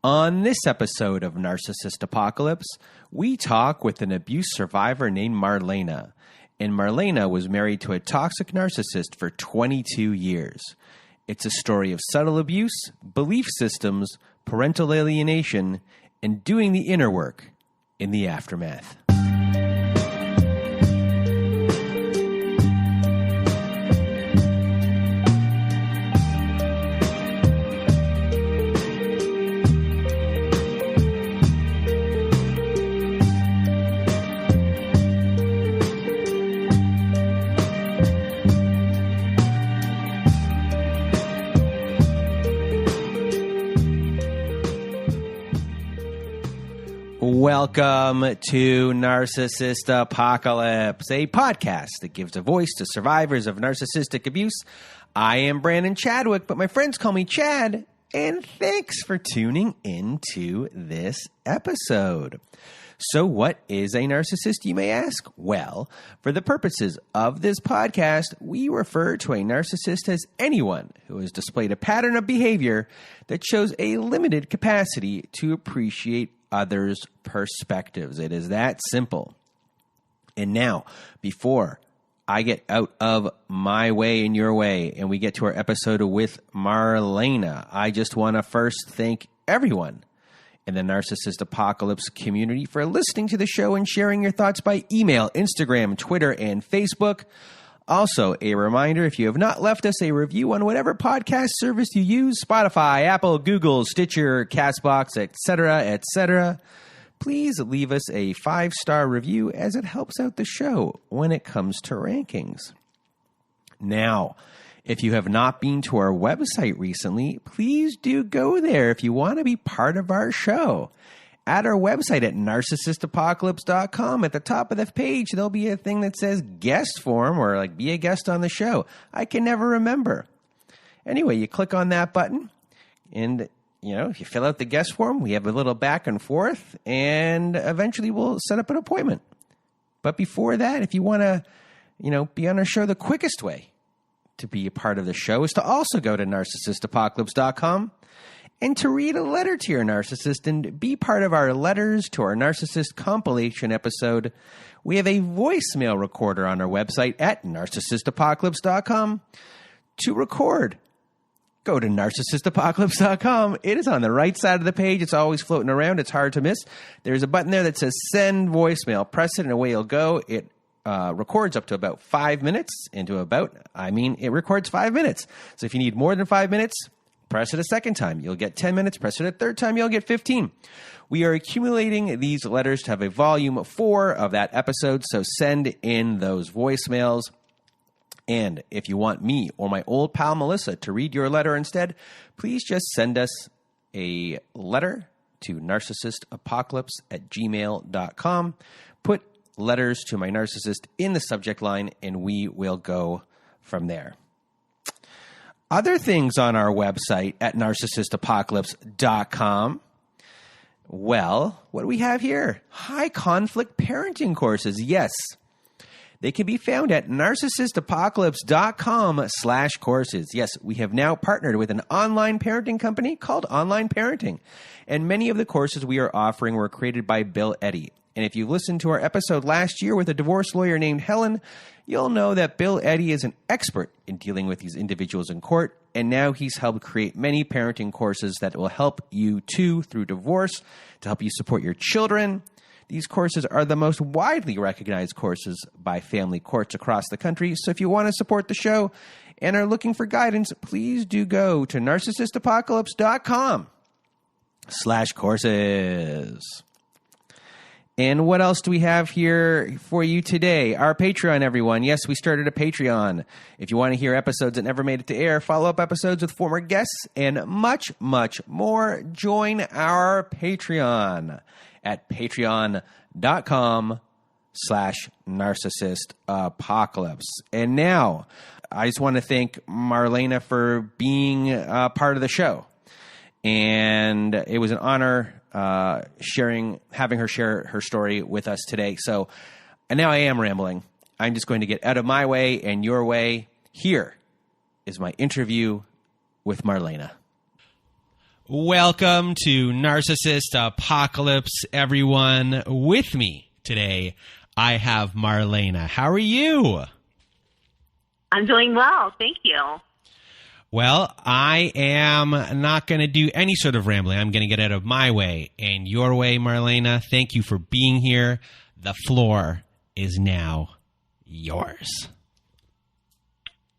On this episode of Narcissist Apocalypse, we talk with an abuse survivor named Marlena. And Marlena was married to a toxic narcissist for 22 years. It's a story of subtle abuse, belief systems, parental alienation, and doing the inner work in the aftermath. Welcome to Narcissist Apocalypse, a podcast that gives a voice to survivors of narcissistic abuse. I am Brandon Chadwick, but my friends call me Chad, and thanks for tuning into this episode. So what is a narcissist, you may ask? Well, for the purposes of this podcast, we refer to a narcissist as anyone who has displayed a pattern of behavior that shows a limited capacity to appreciate others' perspectives. It is that simple. And now, before I get out of my way and your way, and we get to our episode with Marlena, I just want to first thank everyone in the Narcissist Apocalypse community for listening to the show and sharing your thoughts by email, Instagram, Twitter, and Facebook. Also, a reminder, if you have not left us a review on whatever podcast service you use, Spotify, Apple, Google, Stitcher, CastBox, etc., please leave us a 5-star review as it helps out the show when it comes to rankings. Now, if you have not been to our website recently, please do go there if you want to be part of our show. At our website at narcissistapocalypse.com, at the top of the page, there'll be a thing that says guest form or like be a guest on the show. I can never remember. Anyway, you click on that button and, if you fill out the guest form, we have a little back and forth and eventually we'll set up an appointment. But before that, if you want to, be on our show, the quickest way to be a part of the show is to also go to narcissistapocalypse.com and to read a letter to your narcissist and be part of our Letters to Our Narcissist compilation episode. We have a voicemail recorder on our website at narcissistapocalypse.com to record. Go to narcissistapocalypse.com. It is on the right side of the page. It's always floating around. It's hard to miss. There's a button there that says send voicemail. Press it and away you'll go. It records up to about 5 minutes. It records 5 minutes. So if you need more than 5 minutes, press it a second time. You'll get 10 minutes. Press it a third time. You'll get 15. We are accumulating these letters to have a volume 4 of that episode, so send in those voicemails. And if you want me or my old pal Melissa to read your letter instead, please just send us a letter to narcissistapocalypse@gmail.com. Put letters to my narcissist in the subject line, and we will go from there. Other things on our website at narcissistapocalypse.com. Well, what do we have here? High conflict parenting courses. Yes. They can be found at narcissistapocalypse.com/courses. Yes, we have now partnered with an online parenting company called Online Parenting. And many of the courses we are offering were created by Bill Eddy. And if you listened to our episode last year with a divorce lawyer named Helen, you'll know that Bill Eddy is an expert in dealing with these individuals in court, and now he's helped create many parenting courses that will help you too through divorce, to help you support your children. These courses are the most widely recognized courses by family courts across the country, so if you want to support the show and are looking for guidance, please do go to narcissistapocalypse.com/courses. And what else do we have here for you today? Our Patreon, everyone. Yes, we started a Patreon. If you want to hear episodes that never made it to air, follow-up episodes with former guests, and much, much more, join our Patreon at patreon.com/narcissistapocalypse. And now, I just want to thank Marlena for being part of the show. And it was an honor having her share her story with us today. So, and now I am rambling. I'm just going to get out of my way and your way. Here is my interview with Marlena. Welcome to Narcissist Apocalypse, everyone. With me today, I have Marlena. How are you? I'm doing well, thank you. Well, I am not going to do any sort of rambling. I'm going to get out of my way and your way, Marlena. Thank you for being here. The floor is now yours.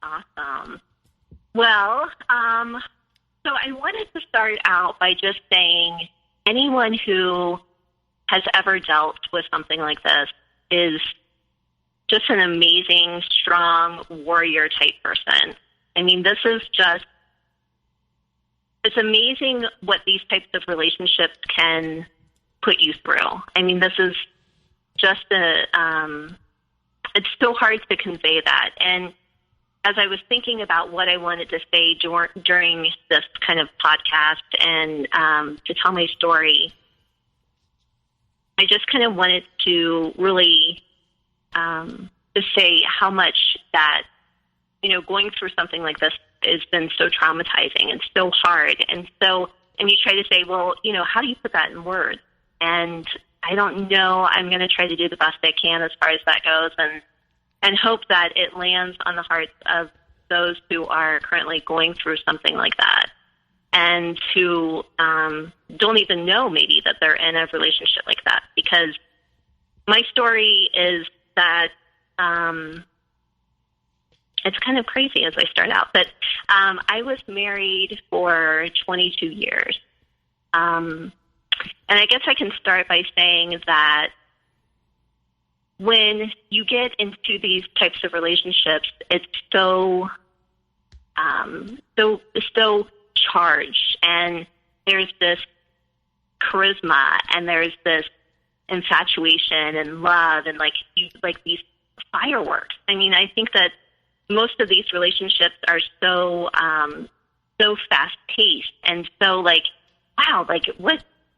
Awesome. Well, so I wanted to start out by just saying anyone who has ever dealt with something like this is just an amazing, strong, warrior type person. I mean, it's amazing what these types of relationships can put you through. I mean, this is just it's so hard to convey that. And as I was thinking about what I wanted to say during this kind of podcast and to tell my story, I just kind of wanted to really to say how much that, going through something like this has been so traumatizing and so hard. And you try to say, well, how do you put that in words? And I don't know. I'm going to try to do the best I can as far as that goes and hope that it lands on the hearts of those who are currently going through something like that and who don't even know maybe that they're in a relationship like that. Because my story is that it's kind of crazy as I start out, but I was married for 22 years. And I guess I can start by saying that when you get into these types of relationships, it's so charged, and there's this charisma, and there's this infatuation and love, and like these fireworks. I mean, I think that most of these relationships are so fast paced and so wow,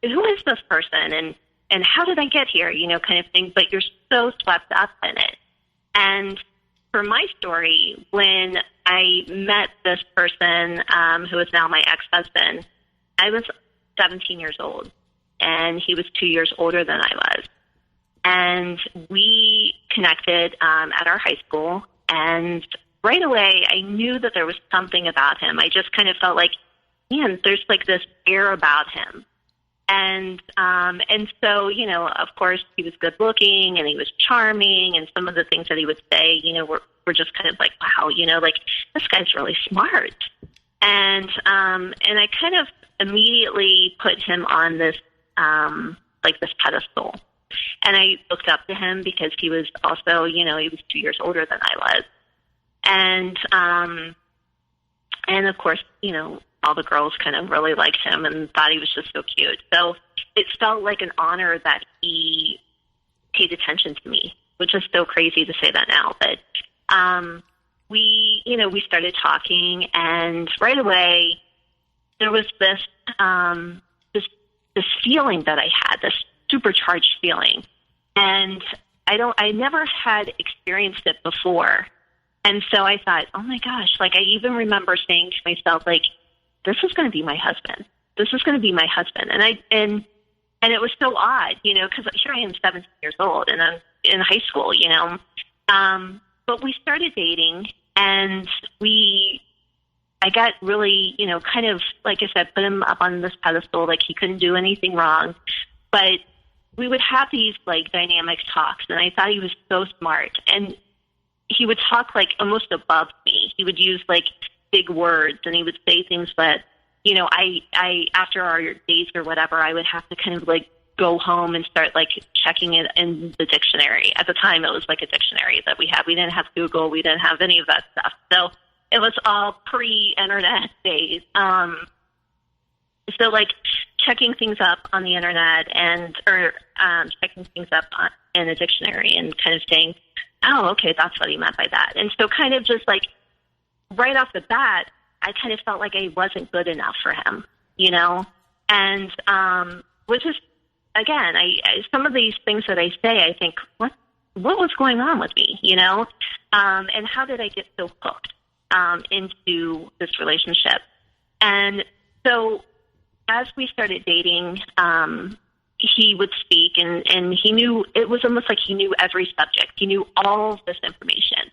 who is this person and how did I get here, kind of thing, but you're so swept up in it. And for my story, when I met this person who is now my ex-husband, I was 17 years old, and he was 2 years older than I was. And we connected at our high school, and right away I knew that there was something about him. I just kind of felt like, man, there's this air about him. And so, of course, he was good looking and he was charming, and some of the things that he would say, were just kind of like, wow, this guy's really smart. And I kind of immediately put him on this, this pedestal. And I looked up to him because he was also, he was 2 years older than I was. And of course, all the girls kind of really liked him and thought he was just so cute. So it felt like an honor that he paid attention to me, which is so crazy to say that now. But we started talking, and right away there was this feeling that I had, this supercharged feeling, and I never had experienced it before. And so I thought, oh my gosh, I even remember saying to myself, this is going to be my husband. This is going to be my husband. And it was so odd, because here I am 17 years old and I'm in high school, but we started dating, and I got really, kind of, like I said, put him up on this pedestal, he couldn't do anything wrong. But we would have these dynamic talks, and I thought he was so smart. And he would talk almost above me. He would use big words, and he would say things that, I after our dates or whatever, I would have to kind of go home and start checking it in the dictionary. At the time, it was a dictionary that we had. We didn't have Google. We didn't have any of that stuff. So it was all pre-internet days. So checking things up on the internet or checking things up in a dictionary and kind of saying, oh, okay, that's what he meant by that. And so kind of just right off the bat, I kind of felt like I wasn't good enough for him, and which is, again, I some of these things that I say, I think, what was going on with me, and how did I get so hooked into this relationship? And so as we started dating, he would speak, and he knew, it was almost like he knew every subject. He knew all of this information.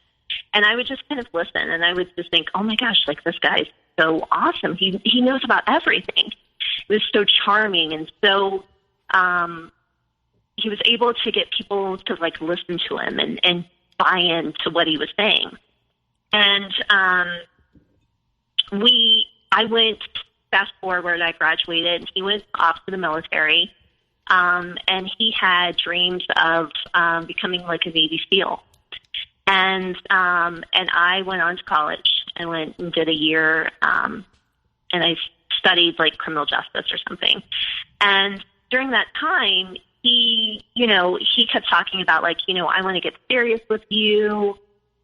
And I would just kind of listen, and I would just think, oh my gosh, like, this guy's so awesome. He knows about everything. It was so charming, and so he was able to get people to, like, listen to him and buy into what he was saying. And I went, fast forward, I graduated. He went off to the military, and he had dreams of becoming like a Navy SEAL. And I went on to college. I went and did a year, and I studied like criminal justice or something. And during that time, he kept talking about, like, I want to get serious with you.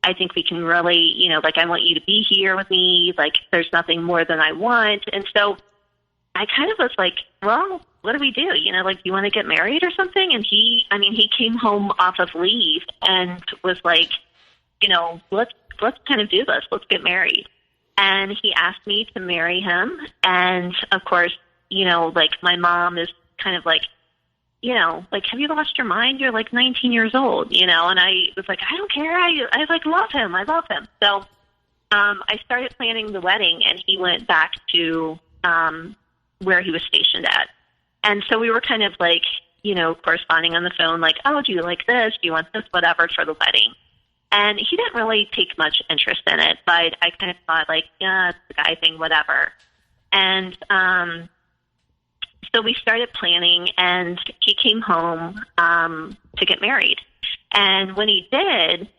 I think we can really, like, I want you to be here with me. Like, there's nothing more than I want. And so I kind of was like, well, what do we do? Like, do you want to get married or something? And he came home off of leave and was like, let's kind of do this. Let's get married. And he asked me to marry him. And of course, like, my mom is kind of like, like, have you lost your mind? You're like 19 years old, and I was like, I don't care. I like love him. I love him. So, I started planning the wedding, and he went back to, where he was stationed at. And so we were kind of like, corresponding on the phone, like, oh, do you like this? Do you want this? Whatever, for the wedding. And he didn't really take much interest in it, but I kind of thought, like, yeah, it's the guy thing, whatever. And, so we started planning, and he came home to get married. And when he did,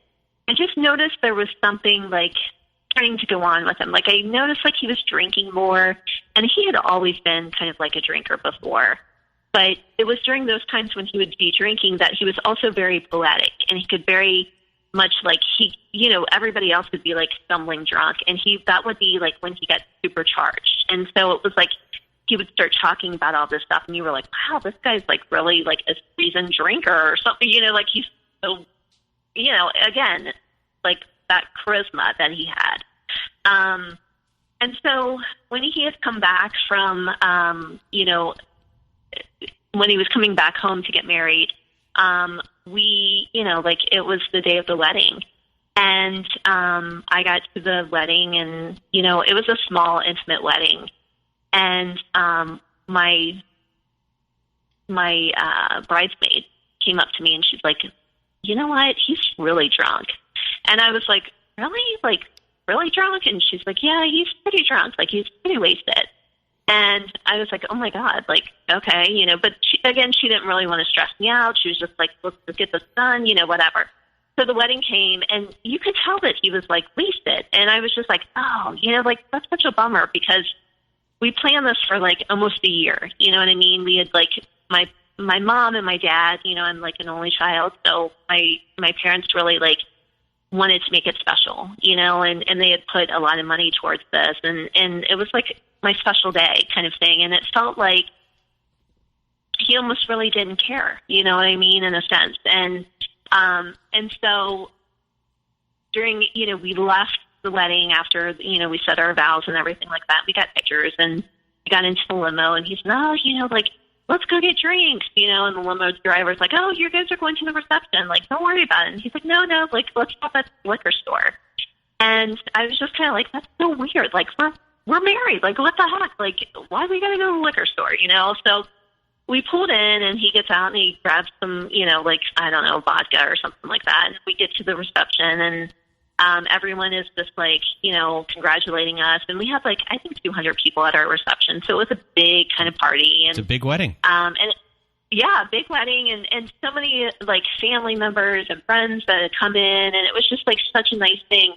I just noticed there was something, like, starting to go on with him. Like, I noticed, like, he was drinking more, and he had always been kind of like a drinker before. But it was during those times when he would be drinking that he was also very poetic, and he could very much, like, everybody else would be, like, stumbling drunk, and that would be, like, when he got supercharged. And so it was like, he would start talking about all this stuff, and you were like, wow, this guy's, like, really, like, a seasoned drinker or something, like, he's so, again, like, that charisma that he had. And so when he had come back from, when he was coming back home to get married, we, like, it was the day of the wedding. And I got to the wedding, and, it was a small, intimate wedding. And my bridesmaid came up to me, and she's like, you know what? He's really drunk. And I was like, really? Like, really drunk? And she's like, yeah, he's pretty drunk. Like, he's pretty wasted. And I was like, oh my God, like, okay, but she didn't really want to stress me out. She was just like, let's get this done, whatever. So the wedding came, and you could tell that he was, like, wasted. And I was just like, oh, like, that's such a bummer, because we planned this for, like, almost a year. You know what I mean? We had, like, my mom and my dad, I'm, like, an only child. So my parents really, like, wanted to make it special, and they had put a lot of money towards this. And it was, like, my special day kind of thing. And it felt like he almost really didn't care, you know what I mean, in a sense. And so during, we left the wedding after, we said our vows and everything like that. We got pictures, and we got into the limo, and he's, no, like, let's go get drinks, and the limo driver's like, oh, you guys are going to the reception. Like, don't worry about it. And he's like, no, like, let's stop at the liquor store. And I was just kind of like, that's so weird. Like, we're married. Like, what the heck? Like, why are we going to go to the liquor store, So we pulled in, and he gets out, and he grabs some, like, I don't know, vodka or something like that. And we get to the reception, and everyone is just, like, congratulating us. And we had, like, I think 200 people at our reception. So it was a big kind of party. And it's a big wedding. Yeah, big wedding, and so many, like, family members and friends that had come in. And it was just, like, such a nice thing.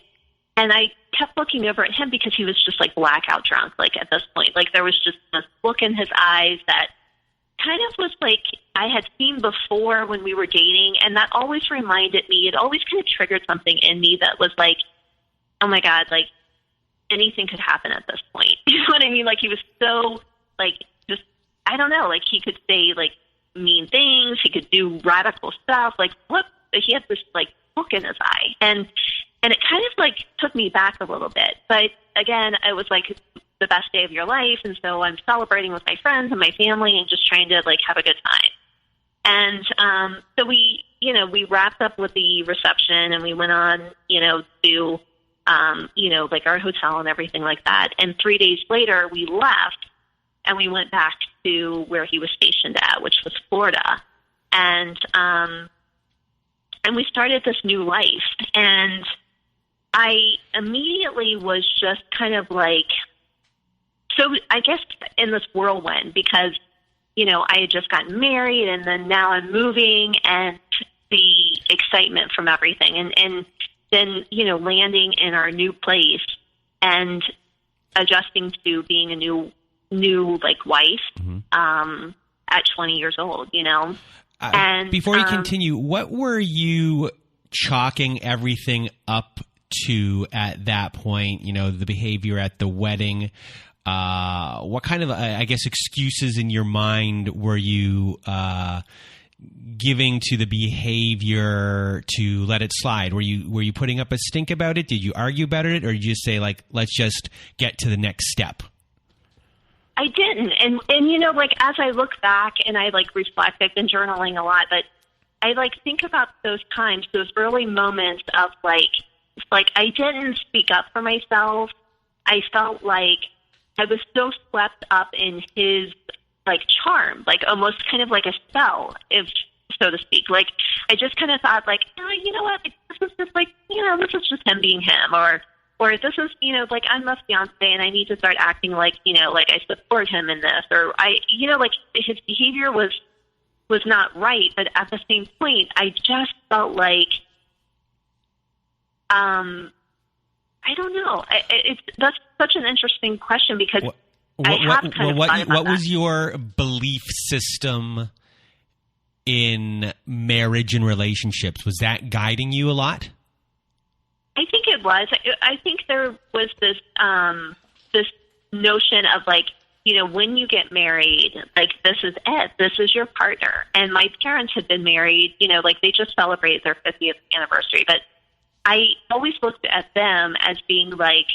And I kept looking over at him because he was just, like, blackout drunk, like, at this point. Like, there was just this look in his eyes that kind of was like I had seen before when we were dating, and that always reminded me, it always kind of triggered something in me that was like, oh my God, like anything could happen at this point. You know what I mean? Like he was so like, just, I don't know, like he could say like mean things, he could do radical stuff, like what, he had this like look in his eye, and it kind of like took me back a little bit. But again, I was like, the best day of your life. And so I'm celebrating with my friends and my family and just trying to like have a good time. And so we wrapped up with the reception and we went on, to, like our hotel and everything like that. And 3 days later, we left and we went back to where he was stationed at, which was Florida. And we started this new life. And I immediately was just kind of like, so I guess in this whirlwind, because, I had just gotten married and then now I'm moving and the excitement from everything. And then, landing in our new place and adjusting to being a new like wife, at 20 years old, And before you continue, what were you chalking everything up to at that point? The behavior at the wedding. What kind of, I guess, excuses in your mind were you giving to the behavior to let it slide? Were you putting up a stink about it? Did you argue about it, or did you just say like, let's just get to the next step? I didn't. And like as I look back and I like reflect, I've been journaling a lot, but I like think about those times, those early moments of like I didn't speak up for myself. I felt like I was so swept up in his like charm, like almost kind of like a spell, if so to speak. Like I just kind of thought like, oh, you know what, this is just like, this is just him being him, or this is, like I'm a fiance and I need to start acting like, like I support him in this, or I, like his behavior was not right. But at the same point, I just felt like, I don't know. That's such an interesting question because what was your belief system in marriage and relationships? Was that guiding you a lot? I think it was. I think there was this this notion of like, when you get married, like this is it. This is your partner. And my parents had been married, like they just celebrated their 50th anniversary. But I always looked at them as being like,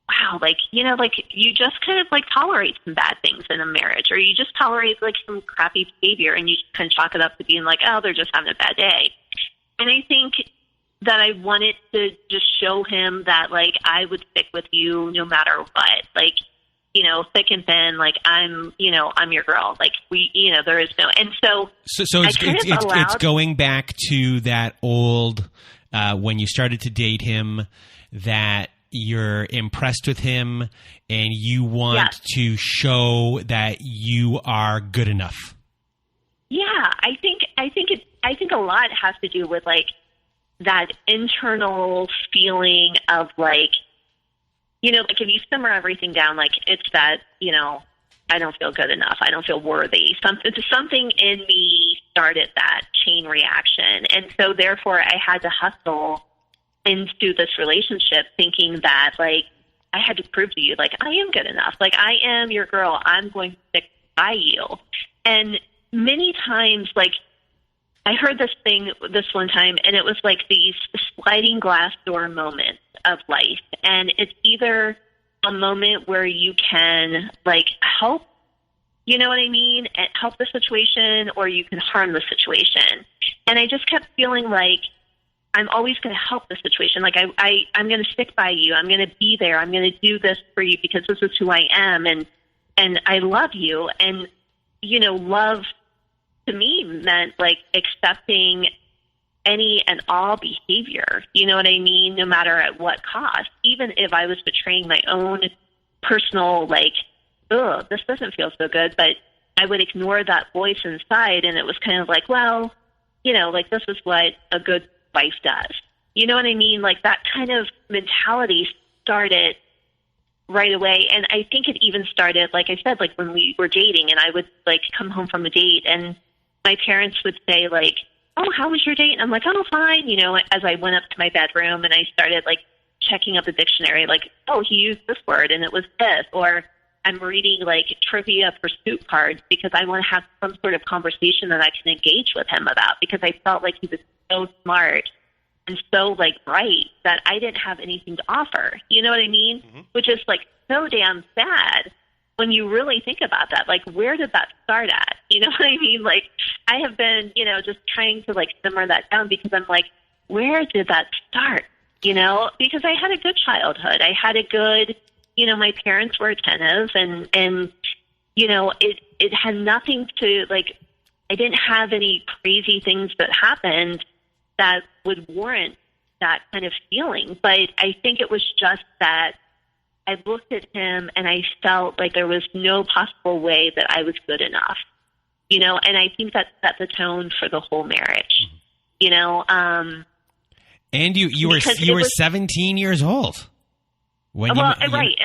wow, like, like you just kind of like tolerate some bad things in a marriage, or you just tolerate like some crappy behavior and you kind of chalk it up to being like, oh, they're just having a bad day. And I think that I wanted to just show him that, like, I would stick with you no matter what. Like, thick and thin, like, I'm your girl. Like, there is no. And so it's going back to that old, when you started to date him, that you're impressed with him and you want to show that you are good enough. Yeah, I think a lot has to do with, like, that internal feeling of like, like if you simmer everything down, like it's that, I don't feel good enough. I don't feel worthy. Something in me started that chain reaction. And so therefore I had to hustle into this relationship thinking that like I had to prove to you, like I am good enough. Like I am your girl. I'm going to stick by you. And many times, like, I heard this one time, and it was like these sliding glass door moments of life. And it's either a moment where you can, like, help, you know what I mean, and help the situation, or you can harm the situation. And I just kept feeling like I'm always going to help the situation. Like, I'm going to stick by you. I'm going to be there. I'm going to do this for you because this is who I am. And I love you. And, love to me meant like accepting any and all behavior, you know what I mean? No matter at what cost, even if I was betraying my own personal, like, oh, this doesn't feel so good, but I would ignore that voice inside. And it was kind of like, well, like this is what a good wife does. You know what I mean? Like that kind of mentality started right away. And I think it even started, like I said, like when we were dating and I would like come home from a date and my parents would say like, oh, how was your date? And I'm like, oh, fine. As I went up to my bedroom and I started like checking up the dictionary, like, oh, he used this word and it was this, or I'm reading like trivia pursuit cards because I want to have some sort of conversation that I can engage with him about because I felt like he was so smart and so like bright that I didn't have anything to offer. You know what I mean? Mm-hmm. Which is like so damn sad when you really think about that. Like, where did that start at? You know what I mean? Like, I have been, you know, just trying to like simmer that down, because I'm like, where did that start? You know, because I had a good childhood. I had a good, you know, my parents were attentive, and you know, it had nothing to like, I didn't have any crazy things that happened that would warrant that kind of feeling. But I think it was just that I looked at him and I felt like there was no possible way that I was good enough, you know, and I think that set the tone for the whole marriage, you know. And you were 17 years old when right.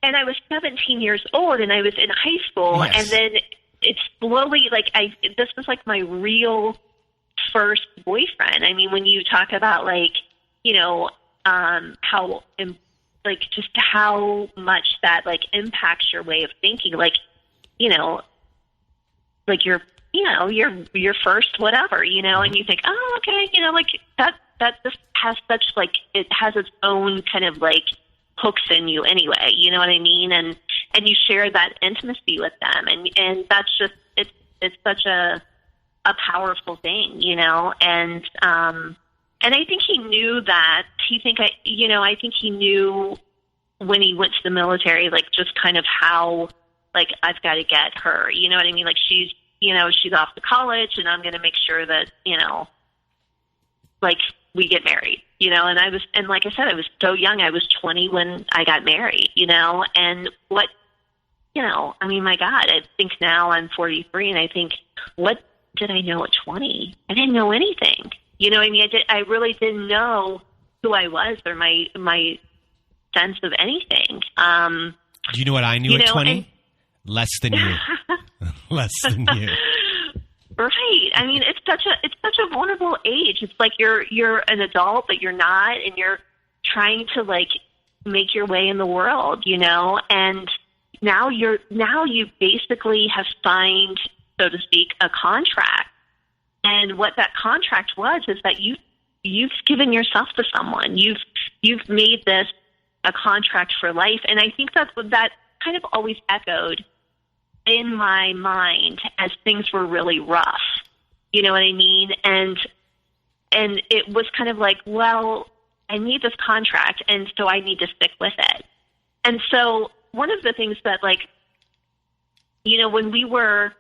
And I was 17 years old, and I was in high school, yes. And then it slowly, like, this was like my real first boyfriend. I mean, when you talk about like, you know, how, like, just how much that like impacts your way of thinking, like, you know, like your first whatever, you know, and you think, oh, okay, you know, like that just has such like, it has its own kind of like hooks in you anyway, you know what I mean? And you share that intimacy with them, and that's just, it's such a powerful thing, you know? And I think he knew that. I think he knew when he went to the military, like, just kind of how, like, I've got to get her, you know what I mean? Like, she's off to college, and I'm going to make sure that, you know, like, we get married, you know. And like I said, I was so young. I was 20 when I got married, you know. And what, you know, I mean, my God, I think now I'm 43, and I think, what did I know at 20? I didn't know anything. You know what I mean? I really didn't know who I was, or my sense of anything. Do you know what I knew at 20? Less than you. Less than you. Right. I mean, it's such a vulnerable age. It's like you're an adult, but you're not, and you're trying to like make your way in the world, you know. And now you basically have signed, so to speak, a contract. And what that contract was is that you've given yourself to someone. You've made this a contract for life. And I think that kind of always echoed in my mind as things were really rough. You know what I mean? And it was kind of like, well, I need this contract, and so I need to stick with it. And so one of the things that, like, you know, when we were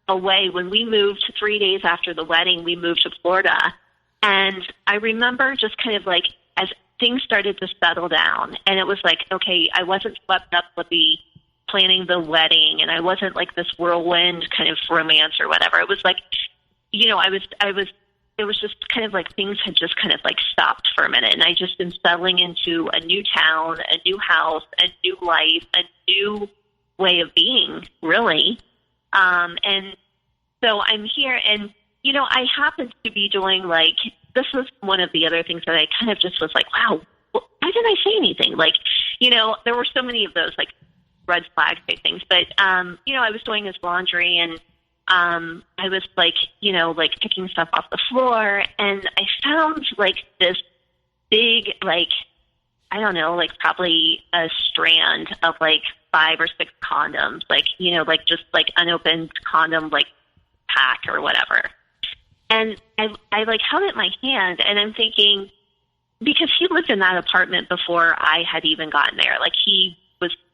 away, when we moved 3 days after the wedding, we moved to Florida. And I remember just kind of like, as things started to settle down, and it was like, okay, I wasn't swept up with the planning the wedding, and I wasn't like this whirlwind kind of romance or whatever. It was like, you know, it was just kind of like things had just kind of like stopped for a minute, and I just been settling into a new town, a new house, a new life, a new way of being, really. And so I'm here, and, you know, I happened to be doing like, this was one of the other things that I kind of just was like, wow, why didn't I say anything? Like, you know, there were so many of those like red flag type things, but, you know, I was doing his laundry, and I was like, you know, like picking stuff off the floor, and I found like this big, like, I don't know, like probably a strand of like 5 or 6 condoms, like, you know, like just like unopened condom, like pack or whatever. And I like held it in my hand, and I'm thinking, because he lived in that apartment before I had even gotten there, like he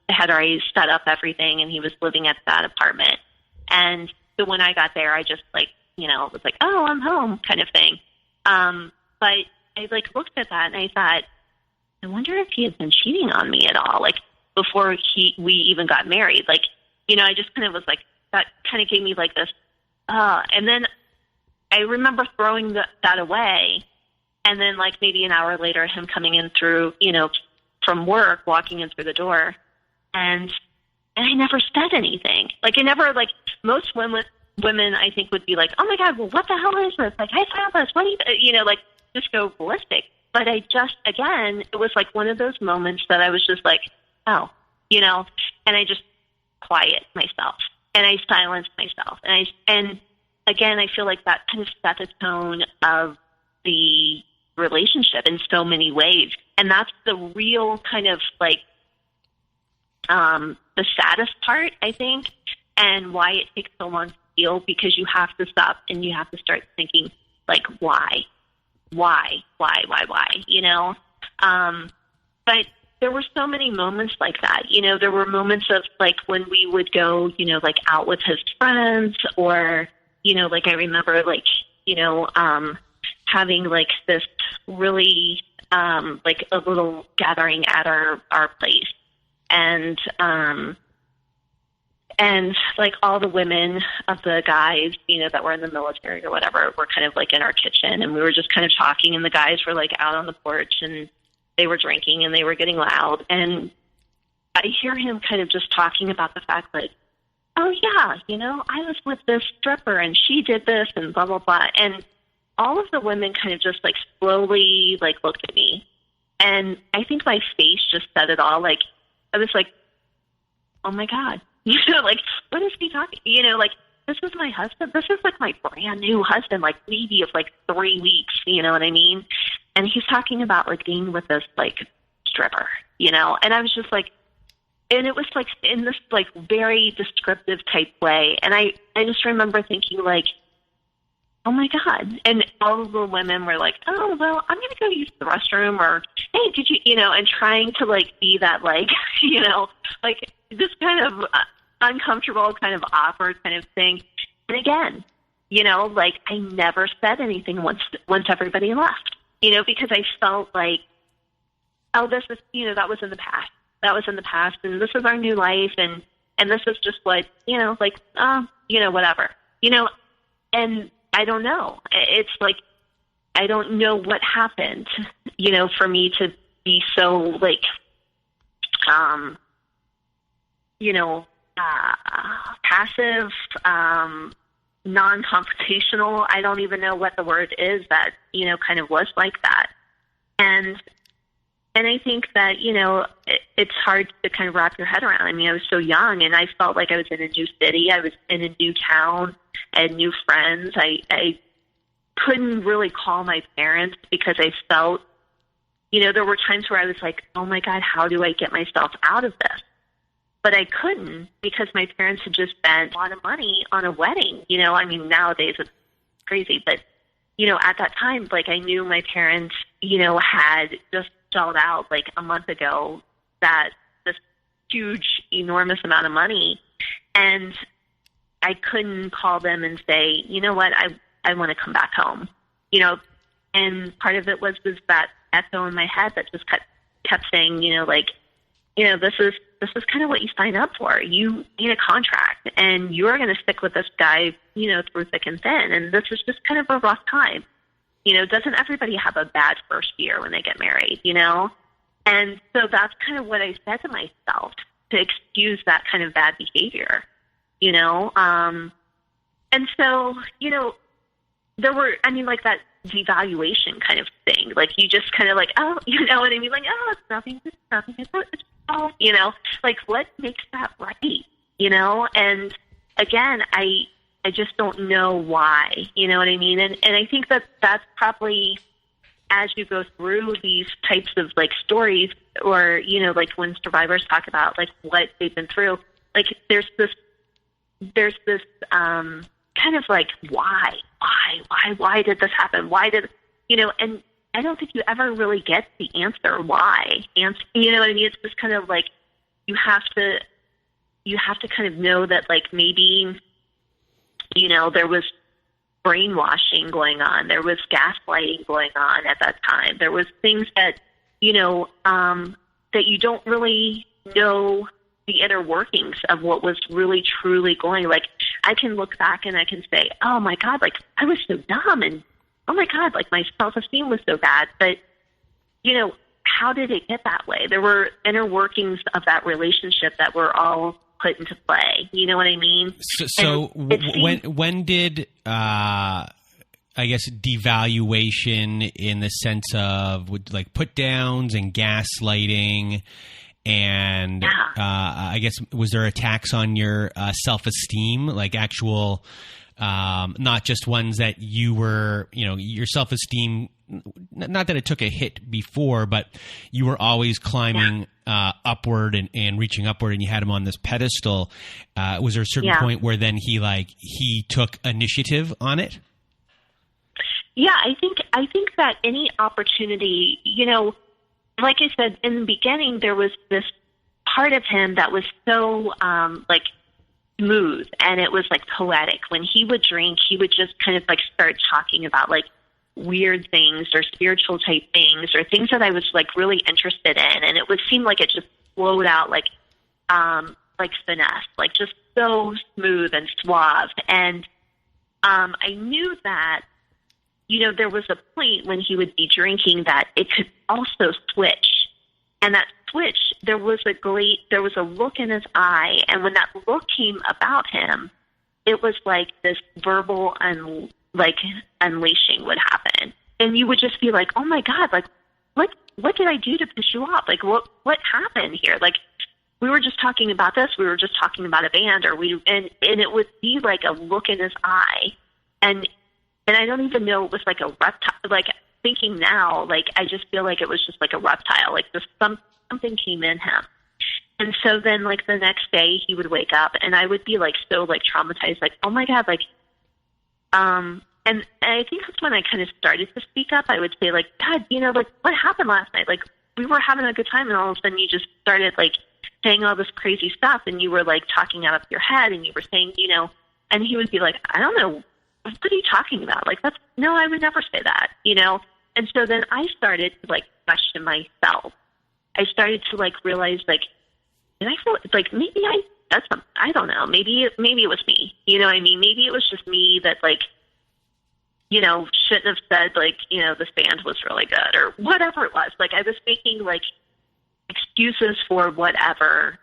had already set up everything, and he was living at that apartment. And so when I got there, I just like, you know, was like, oh, I'm home kind of thing. But I like looked at that, and I thought, I wonder if he had been cheating on me at all, like before we even got married. Like, you know, I just kind of was like, that kind of gave me like this, and then I remember throwing that away. And then like maybe an hour later, him coming in through, you know, from work, walking in through the door. And I never said anything. Like, I never, like, most women I think would be like, oh my God, well, what the hell is this? Like, I found this. What do you know, like, just go ballistic. But I just, again, it was like one of those moments that I was just like, oh, you know, and I just quiet myself, and I silence myself. And again, I feel like that kind of set the tone of the relationship in so many ways. And that's the real kind of like the saddest part, I think, and why it takes so long to heal, because you have to stop and you have to start thinking, like, why, you know? But there were so many moments like that. You know, there were moments of, like, when we would go, you know, like, out with his friends, or, you know, like, I remember, like, you know, having, like, this really, like, a little gathering at our place. And like all the women of the guys, you know, that were in the military or whatever, were kind of like in our kitchen, and we were just kind of talking, and the guys were like out on the porch, and they were drinking and they were getting loud. And I hear him kind of just talking about the fact that, oh yeah, you know, I was with this stripper and she did this and blah, blah, blah. And all of the women kind of just like slowly like looked at me. And I think my face just said it all. Like, I was like, oh my God. You know, like, what is he talking? You know, like, this is my husband. This is like my brand new husband, like baby of like 3 weeks. You know what I mean? And he's talking about like being with this like stripper, you know. And I was just like, and it was like in this like very descriptive type way. And I just remember thinking like, oh my God. And all of the women were like, oh, well, I'm going to go use the restroom, or, hey, did you, you know, and trying to like be that like, you know, like this kind of uncomfortable, kind of awkward kind of thing. And again, you know, like I never said anything once everybody left, you know, because I felt like, oh, this is, you know, that was in the past. That was in the past, and this is our new life, and this is just what, you know, like, you know, whatever, you know, and I don't know. It's like, I don't know what happened, you know, for me to be so like, you know, passive, non-confrontational. I don't even know what the word is that, you know, kind of was like that. And I think that, you know, it's hard to kind of wrap your head around. I mean, I was so young, and I felt like I was in a new city. I was in a new town. I had new friends. I couldn't really call my parents because I felt, you know, there were times where I was like, oh my God, how do I get myself out of this? But I couldn't, because my parents had just spent a lot of money on a wedding. You know, I mean, nowadays it's crazy, but, you know, at that time, like I knew my parents, you know, had just shelled out like a month ago that this huge, enormous amount of money. And I couldn't call them and say, you know what, I want to come back home, you know. And part of it was that echo in my head that just kept saying, you know, like, you know, this is kind of what you sign up for. You need a contract, and you're going to stick with this guy, you know, through thick and thin. And this is just kind of a rough time. You know, doesn't everybody have a bad first year when they get married, you know? And so that's kind of what I said to myself to excuse that kind of bad behavior, you know? And so, you know, there were, I mean, like that devaluation kind of thing. Like you just kind of like, oh, you know what I mean? Like, oh, it's nothing, it's oh, you know, like what makes that right, you know? And again, I just don't know why, you know what I mean? And I think that that's probably, as you go through these types of like stories, or, you know, like when survivors talk about like what they've been through, like there's this kind of like, why did this happen? Why did, you know, and I don't think you ever really get the answer why. And you know what I mean? It's just kind of like, you have to kind of know that like maybe, you know, there was brainwashing going on. There was gaslighting going on at that time. There was things that, you know, that you don't really know the inner workings of what was really truly going. Like I can look back and I can say, oh my God, like I was so dumb, and oh my God, like my self-esteem was so bad. But, you know, how did it get that way? There were inner workings of that relationship that were all put into play. You know what I mean? So when did, I guess, devaluation in the sense of like put downs and gaslighting, and I guess, was there attacks on your self-esteem, like actual not just ones that you were, your self-esteem, not that it took a hit before, but you were always climbing upward and reaching upward, and you had him on this pedestal. Was there a certain point where then he took initiative on it? Yeah, I think that any opportunity, like I said in the beginning, there was this part of him that was so smooth, and it was poetic. When he would drink, he would just kind of start talking about weird things or spiritual type things or things that I was really interested in, and it would seem like it just flowed out like finesse, just so smooth and suave. And I knew that there was a point when he would be drinking that it could also switch. And that switch, there was a look in his eye. And when that look came about him, it was like this verbal unleashing would happen. And you would just be like, oh my God, what did I do to piss you off? What happened here? We were just talking about this. We were just talking about a band, and it would be a look in his eye. And I don't even know it was a reptile. Thinking now, I just feel it was just a reptile. Just something came in him. And so then, the next day, he would wake up, and I would be so traumatized. Oh my God, and I think that's when I kind of started to speak up. I would say God, what happened last night? We were having a good time, and all of a sudden you just started saying all this crazy stuff, and you were talking out of your head, and you were saying, and he would be I don't know. What are you talking about? No, I would never say that, And so then I started to question myself. I started to realize did I feel maybe I said something? I don't know. Maybe it was me. You know what I mean? Maybe it was just me that shouldn't have said this band was really good or whatever it was. I was making excuses for whatever,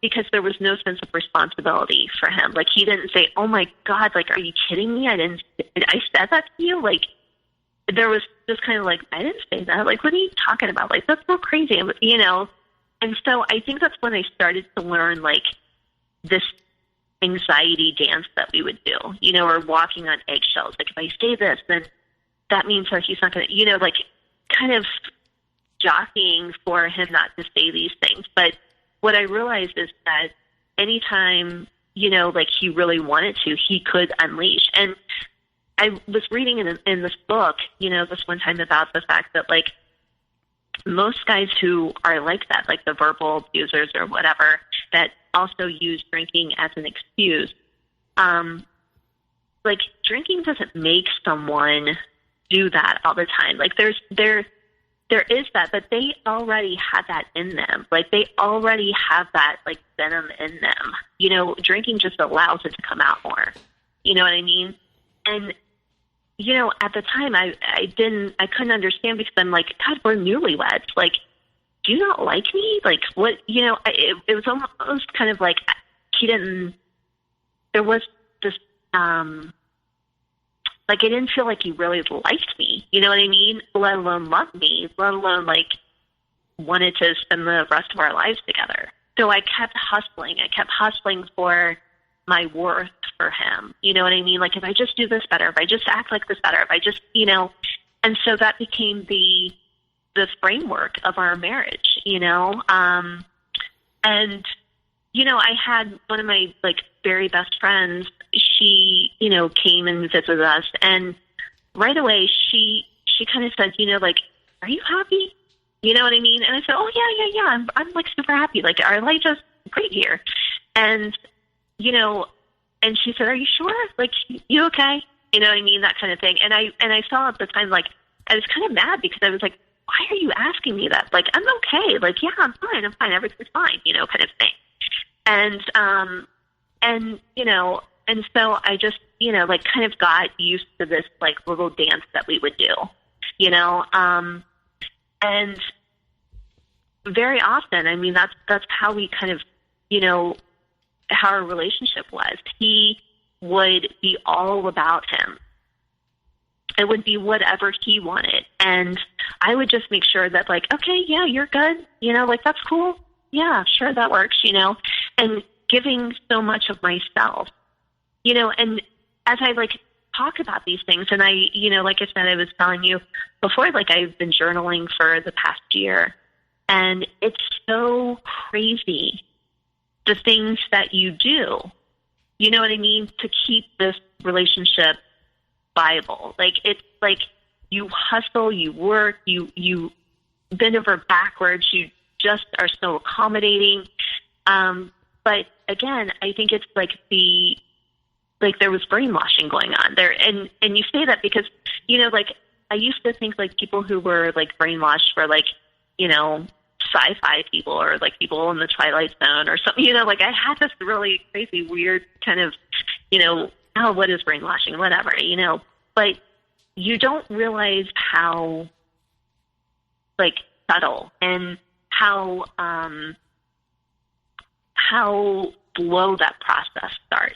because there was no sense of responsibility for him. He didn't say, oh my God, are you kidding me? I said that to you. There was just kind of I didn't say that. What are you talking about? That's so crazy, And so I think that's when I started to learn this anxiety dance that we would do, or walking on eggshells. If I say this, then that means that he's not going to, kind of jockeying for him not to say these things. But what I realized is that anytime, he really wanted to, he could unleash. And I was reading in this book, this one time about the fact that, most guys who are like that, the verbal abusers or whatever, that also use drinking as an excuse, drinking doesn't make someone do that all the time. There is that, but they already have that in them. They already have that, venom in them. Drinking just allows it to come out more. You know what I mean? And, at the time, I couldn't understand because I'm God, we're newlyweds. Do you not like me? What, it was almost kind of he didn't, there was this, I didn't feel he really liked me, you know what I mean? Let alone loved me, let alone wanted to spend the rest of our lives together. So I kept hustling. I kept hustling for my worth for him. You know what I mean? If I just do this better, if I just act like this better, if I just, and so that became the framework of our marriage, and, I had one of my very best friends, she, came and visited us, and right away she kind of said, are you happy? You know what I mean? And I said, oh yeah. I'm super happy. Our life is great here. And, and she said, are you sure? You okay? You know what I mean? That kind of thing. And I saw at the time, I was kind of mad because I was why are you asking me that? I'm okay. Yeah, I'm fine. Everything's fine, kind of thing. And and so I just, kind of got used to this, little dance that we would do, and very often, I mean, that's how we kind of, how our relationship was. He would be all about him. It would be whatever he wanted. And I would just make sure that okay, yeah, you're good. That's cool. Yeah, sure. That works, and giving so much of myself, and as I like talk about these things, and I, you know, like I said, I was telling you before, like I've been journaling for the past year, and it's so crazy the things that you do, you know what I mean, to keep this relationship viable. Like, it's like you hustle, you work, you bend over backwards, you just are so accommodating. But again, I think it's like there was brainwashing going on there. And you say that because, you know, like I used to think like people who were like brainwashed were like, you know, sci-fi people or like people in the Twilight Zone or something, you know, like I had this really crazy, weird kind of, you know, oh, what is brainwashing, whatever, you know, but you don't realize how like subtle and how slow that process starts.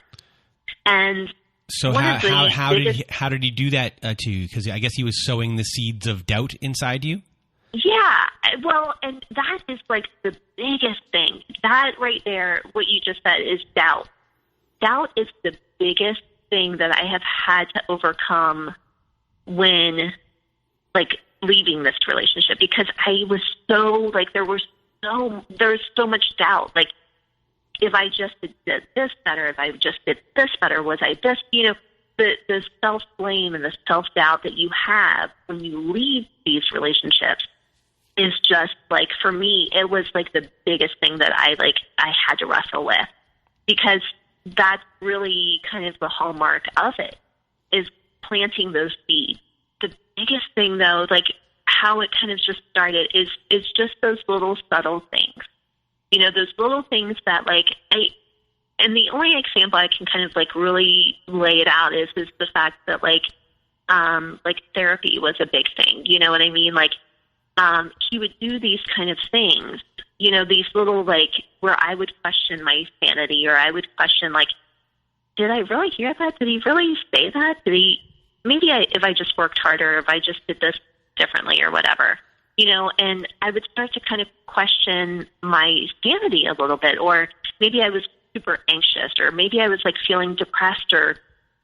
And so how did he do that to you? Because I guess he was sowing the seeds of doubt inside you. Yeah, well, and that is like the biggest thing. That right there, what you just said, is doubt. Doubt is the biggest thing that I have had to overcome when, like, leaving this relationship, because I was so, like, there was so much doubt. Like, if I just did this better, if I just did this better, was I this, you know, the self-blame and the self-doubt that you have when you leave these relationships is just like, for me, it was like the biggest thing that I had to wrestle with, because that's really kind of the hallmark of it, is planting those seeds. The biggest thing though, like how it kind of just started is just those little subtle things, you know, those little things that like and the only example I can kind of like really lay it out is the fact that like therapy was a big thing. You know what I mean? Like, he would do these kind of things, you know, these little, like, where I would question my sanity, or I would question, like, did I really hear that? Did he really say that? If I just worked harder, if I just did this differently or whatever, you know, and I would start to kind of question my sanity a little bit, or maybe I was super anxious, or maybe I was like feeling depressed or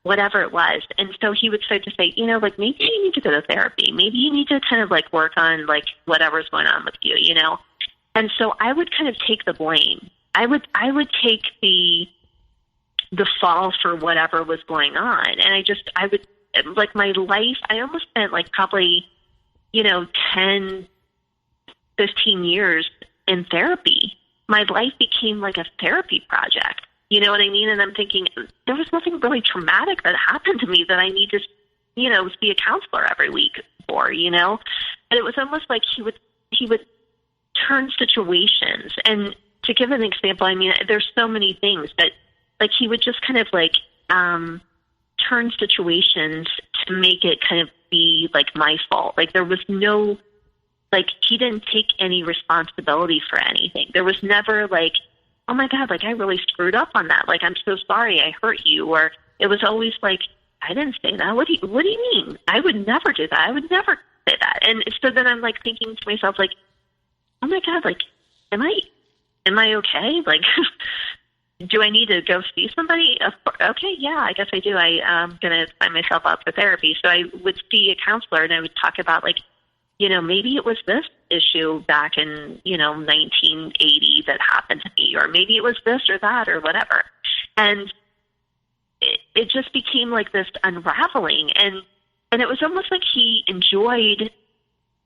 whatever it was. And so he would start to say, you know, like, maybe you need to go to therapy. Maybe you need to kind of like work on like whatever's going on with you, you know? And so I would kind of take the blame. I would take the fall for whatever was going on. And I would like my life, I almost spent like probably, you know, 10, 15 years in therapy. My life became like a therapy project. You know what I mean? And I'm thinking, there was nothing really traumatic that happened to me that I need to, you know, see a counselor every week for, you know? And it was almost like he would turn situations. And to give an example, I mean, there's so many things, but like he would just kind of like turn situations to make it kind of be like my fault. Like there was no, like he didn't take any responsibility for anything. There was never like, oh my God, like I really screwed up on that. Like, I'm so sorry I hurt you. Or it was always like, I didn't say that. What do you mean? I would never do that. I would never say that. And so then I'm like thinking to myself, like, oh my God, like, am I okay? Like, do I need to go see somebody? Okay, yeah, I guess I do. I'm going to sign myself up for therapy. So I would see a counselor and I would talk about like, you know, maybe it was this issue back in, you know, 1980 that happened to me, or maybe it was this or that or whatever. And it just became like this unraveling. And it was almost like he enjoyed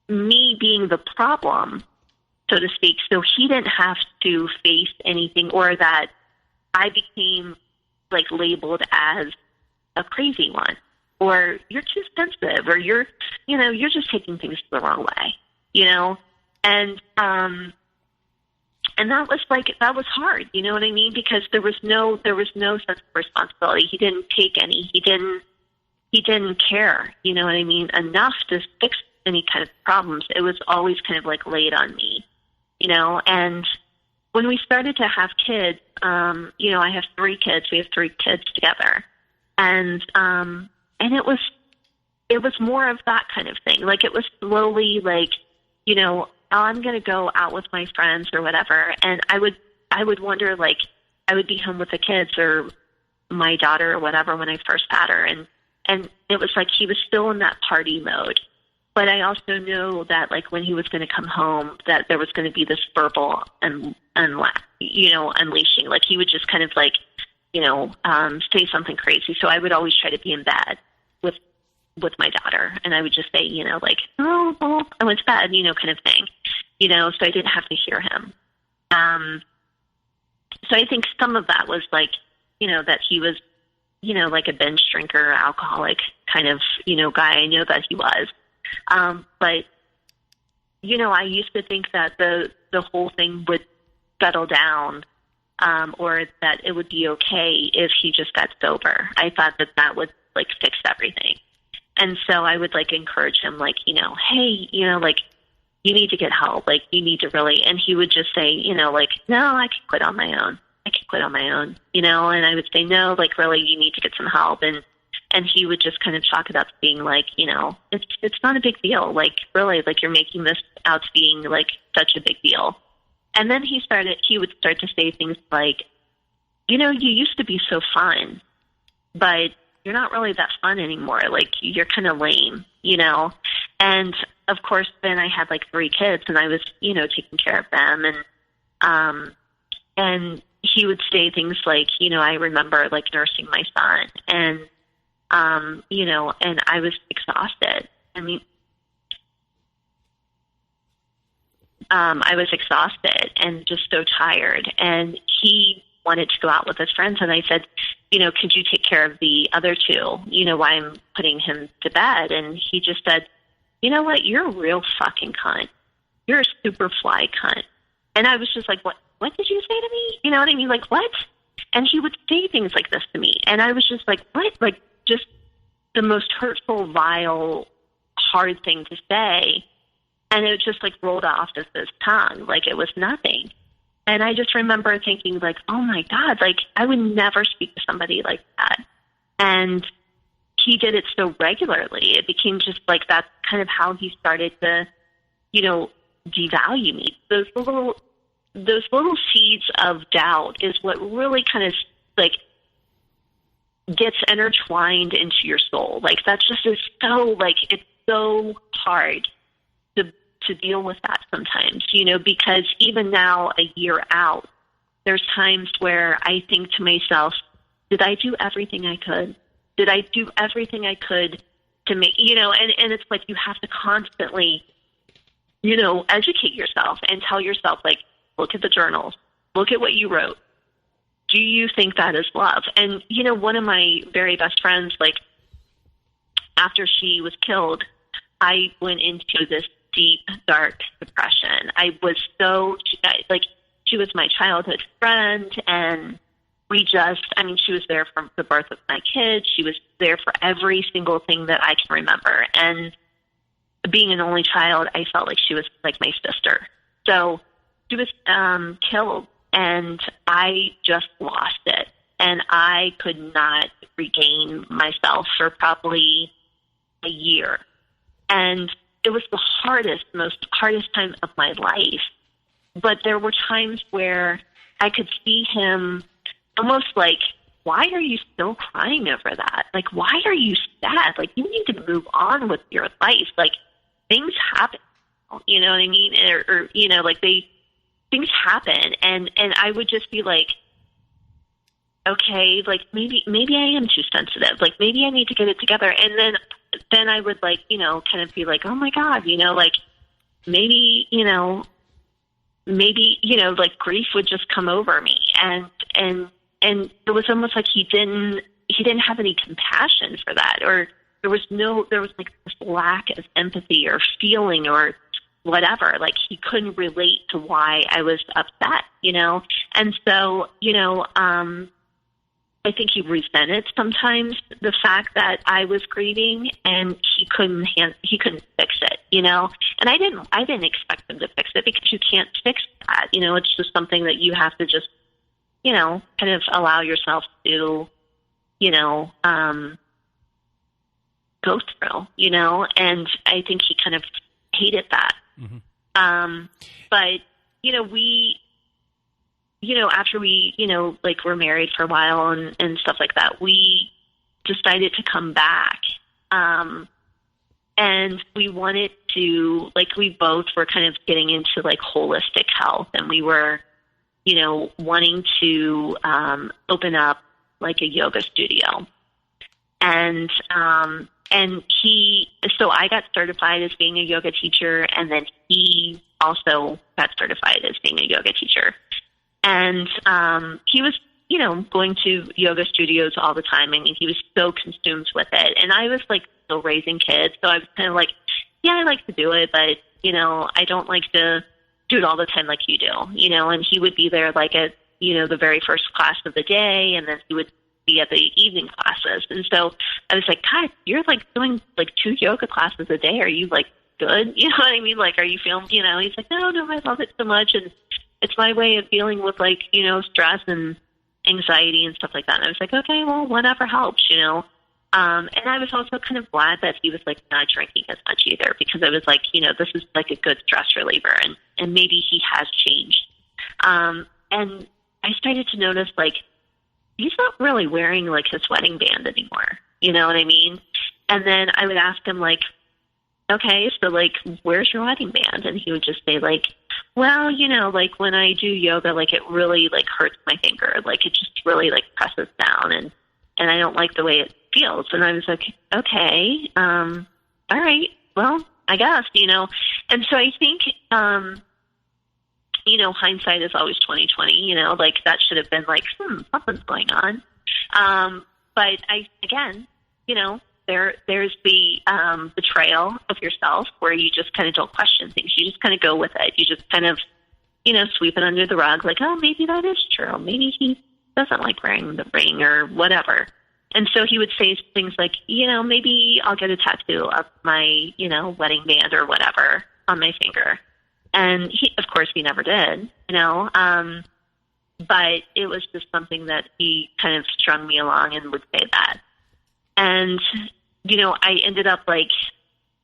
me being the problem, so to speak, so he didn't have to face anything, or that I became like labeled as a crazy one, or you're too sensitive, or you're just taking things the wrong way, you know? And that was hard, you know what I mean? Because there was no sense of responsibility. He didn't take any, he didn't care, you know what I mean, enough to fix any kind of problems. It was always kind of like laid on me, you know? And when we started to have kids, you know, I have 3 kids, we have 3 kids together. And it was more of that kind of thing. Like it was slowly like, you know, I'm going to go out with my friends or whatever. And I would wonder, like, I would be home with the kids or my daughter or whatever when I first had her. And it was like he was still in that party mode. But I also know that, like, when he was going to come home, that there was going to be this verbal unleashing. Like, he would just kind of, like, say something crazy. So I would always try to be in bed with my daughter. And I would just say, like, oh, I went to bed, kind of thing. So I didn't have to hear him. So I think some of that was, like, that he was, like a binge drinker, alcoholic kind of, guy. I know that he was. But, I used to think that the whole thing would settle down, or that it would be okay if he just got sober. I thought that would, like, fix everything. And so I would, like, encourage him, like, hey, like, you need to get help. Like, you need to really, and he would just say, like, no, I can quit on my own. And I would say, no, like, really, you need to get some help. And he would just kind of chalk it up to being like, it's not a big deal. Like, really, like, you're making this out to being, like, such a big deal. And then he would start to say things like, you used to be so fun, but you're not really that fun anymore. Like, you're kind of lame, And, of course, then I had, like, 3 kids, and I was, taking care of them. And he would say things like, I remember, like, nursing my son, and I was exhausted. I mean, I was exhausted and just so tired. And he wanted to go out with his friends. And I said, could you take care of the other 2, while I'm putting him to bed? And he just said, you know what? You're a real fucking cunt. You're a super fly cunt. And I was just like, what did you say to me? You know what I mean? Like, what? And he would say things like this to me. And I was just like, what? Like, just the most hurtful, vile, hard thing to say. And it just, like, rolled off of his tongue like it was nothing. And I just remember thinking, like, oh, my God, like, I would never speak to somebody like that. And he did it so regularly. It became just, like, that's kind of how he started to, devalue me. Those little seeds of doubt is what really kind of, like, gets intertwined into your soul. Like, that just is so, like, it's so hard to deal with that sometimes, because even now, a year out, there's times where I think to myself, did I do everything I could? Did I do everything I could to make, and it's like you have to constantly, educate yourself and tell yourself, like, look at the journals, look at what you wrote. Do you think that is love? And, one of my very best friends, like, after she was killed, I went into this deep, dark depression. I was so, like, she was my childhood friend, and she was there from the birth of my kids. She was there for every single thing that I can remember. And being an only child, I felt like she was like my sister. So she was killed, and I just lost it. And I could not regain myself for probably a year. And it was the hardest time of my life. But there were times where I could see him almost like, why are you still crying over that? Like, why are you sad? Like, you need to move on with your life. Like, things happen, you know what I mean? Or like, things happen. And I would just be like, okay, like, maybe I am too sensitive. Like, maybe I need to get it together. And then I would, like, kind of be like, oh my God, like, maybe, like, grief would just come over me. And it was almost like he didn't have any compassion for that, or there was like this lack of empathy or feeling or whatever. Like, he couldn't relate to why I was upset, And so, I think he resented sometimes the fact that I was grieving, and he couldn't fix it, And I didn't expect him to fix it, because you can't fix that, It's just something that you have to just, kind of allow yourself to, go through, And I think he kind of hated that. Mm-hmm. But after we, like were married for a while and stuff like that, we decided to come back. And we wanted to, like, we both were kind of getting into like holistic health, and we were, wanting to open up like a yoga studio. And so I got certified as being a yoga teacher, and then he also got certified as being a yoga teacher. And he was, going to yoga studios all the time. I mean, he was so consumed with it. And I was like still raising kids. So I was kind of like, yeah, I like to do it, but, I don't like to do it all the time like you do, and he would be there like at, the very first class of the day, and then he would be at the evening classes. And so I was like, God, you're like doing like 2 yoga classes a day. Are you like good? You know what I mean? Like, are you feeling, he's like, no, I love it so much. And it's my way of dealing with like, stress and anxiety and stuff like that. And I was like, okay, well, whatever helps, And I was also kind of glad that he was like not drinking as much either, because I was like, this is like a good stress reliever, and maybe he has changed. And I started to notice like, he's not really wearing like his wedding band anymore. You know what I mean? And then I would ask him like, okay, so like, where's your wedding band? And he would just say like, well, like when I do yoga, like it really like hurts my finger. Like it just really like presses down, and I don't like the way it feels. And I was like, okay, all right, well, I guess, And so I think, hindsight is always 20/20, like that should have been like, something's going on. But there's the betrayal of yourself, where you just kind of don't question things. You just kind of go with it. You just kind of, sweep it under the rug, like, oh, maybe that is true. Maybe he doesn't like wearing the ring or whatever. And so he would say things like, maybe I'll get a tattoo of my, wedding band or whatever on my finger. And of course, he never did, but it was just something that he kind of strung me along and would say that. And, I ended up like,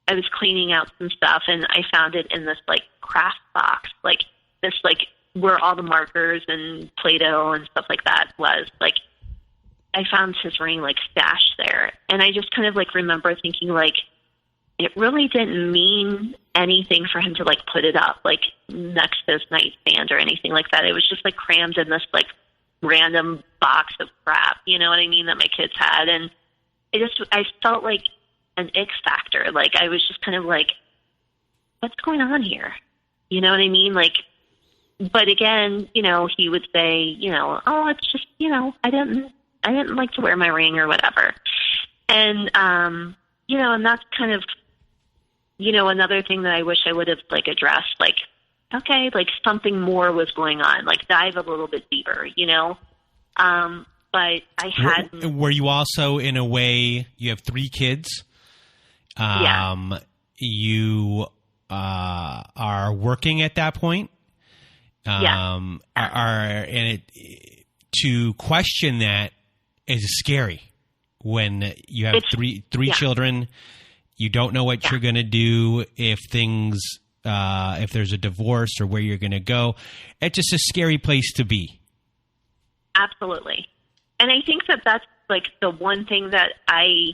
I was cleaning out some stuff, and I found it in this like craft box, like this, like where all the markers and Play-Doh and stuff like that was. Like, I found his ring like stashed there. And I just kind of like remember thinking like, it really didn't mean anything for him to like put it up like next to his nightstand or anything like that. It was just like crammed in this like random box of crap, you know what I mean, that my kids had. And I felt like an ick factor. Like I was just kind of like, what's going on here? You know what I mean? Like, but again, he would say, oh, it's just, I didn't like to wear my ring or whatever. And, and that's kind of, another thing that I wish I would have like addressed, like, okay, like something more was going on, like dive a little bit deeper, but I hadn't. Were you also, in a way, you have 3 kids? Yeah. You are working at that point? Yeah. To question that is scary when you have three children. You don't know what you're going to do if things, if there's a divorce or where you're going to go. It's just a scary place to be. Absolutely. And I think that that's like the one thing that I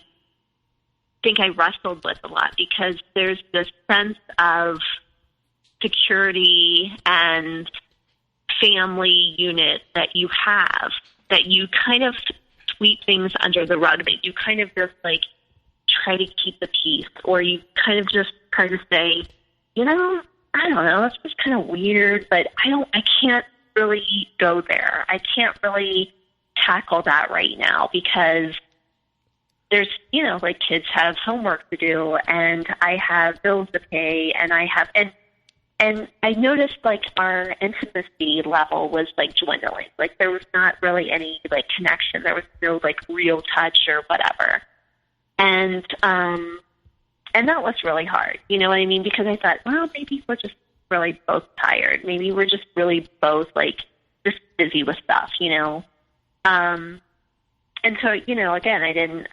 think I wrestled with a lot, because there's this sense of security and family unit that you have, that you kind of sweep things under the rug, that you kind of just like try to keep the peace, or you kind of just try to say, I don't know, it's just kind of weird, but I can't really go there. I can't really tackle that right now, because there's, like kids have homework to do, and I have bills to pay, and I have, and I noticed like our intimacy level was like dwindling. Like there was not really any like connection. There was no like real touch or whatever. And that was really hard. You know what I mean? Because I thought, well, maybe we're just really both tired. Maybe we're just really both like just busy with stuff, And so, again, I didn't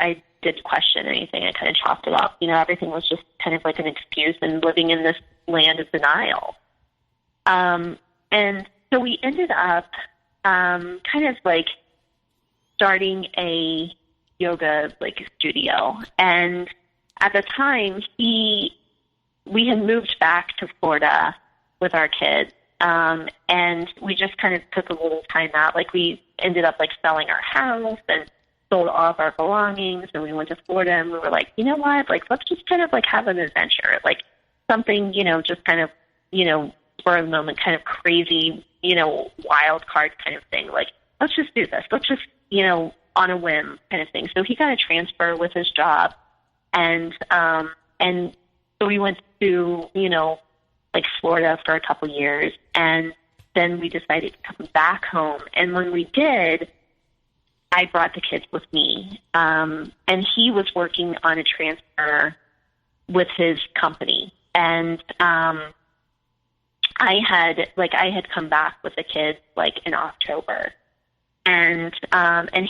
question anything. I kind of chalked it up. Everything was just kind of like an excuse and living in this land of denial. And so we ended up kind of like starting a yoga like studio. And at the time, we had moved back to Florida with our kids, and we just kind of took a little time out. Like we ended up like selling our house and sold all of our belongings, and we went to Florida, and we were like, you know what, like let's just kind of like have an adventure, like something, just kind of, for a moment, kind of crazy, wild card kind of thing. Like, let's just do this. Let's just, on a whim kind of thing. So he got a transfer with his job, and so we went to, like Florida for a couple years, and then we decided to come back home. And when we did, I brought the kids with me, and he was working on a transfer with his company. And I had come back with the kids like in October, and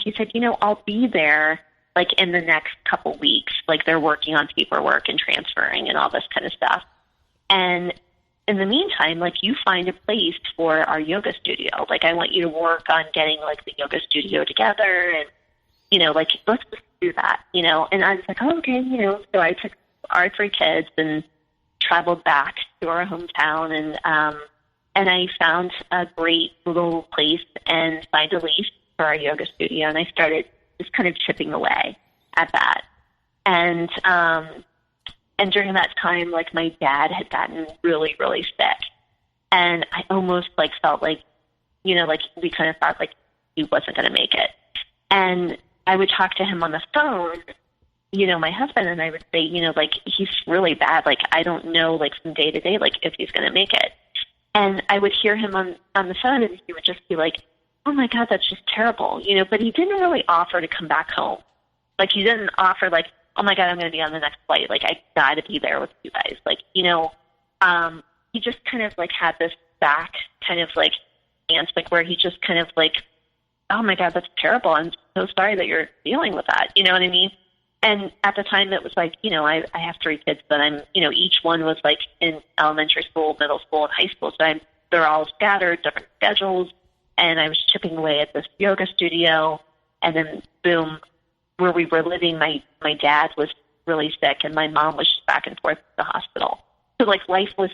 he said, I'll be there like in the next couple weeks. Like they're working on paperwork and transferring and all this kind of stuff. And in the meantime, like you find a place for our yoga studio. Like I want you to work on getting like the yoga studio together, and like let's just do that. And I was like, oh, okay, So I took our 3 kids and traveled back to our hometown, and I found a great little place and signed a lease for our yoga studio, and I started just kind of chipping away at that. And during that time, like my dad had gotten really, really sick, and I almost like felt like, like we kind of thought like he wasn't going to make it. And I would talk to him on the phone, my husband, and I would say, like he's really bad. Like I don't know, like from day to day, like if he's going to make it. And I would hear him on the phone, and he would just be like, oh my God, that's just terrible, But he didn't really offer to come back home. Like he didn't offer like, oh my God, I'm going to be on the next flight. Like I got to be there with you guys. Like, he just kind of like had this back kind of like stance, like where he just kind of like, oh my God, that's terrible. I'm so sorry that you're dealing with that. You know what I mean? And at the time it was like, I have 3 kids, but I'm, each one was like in elementary school, middle school, and high school. So they're all scattered, different schedules. And I was chipping away at this yoga studio. And then boom, where we were living, my dad was really sick, and my mom was just back and forth to the hospital. So like life was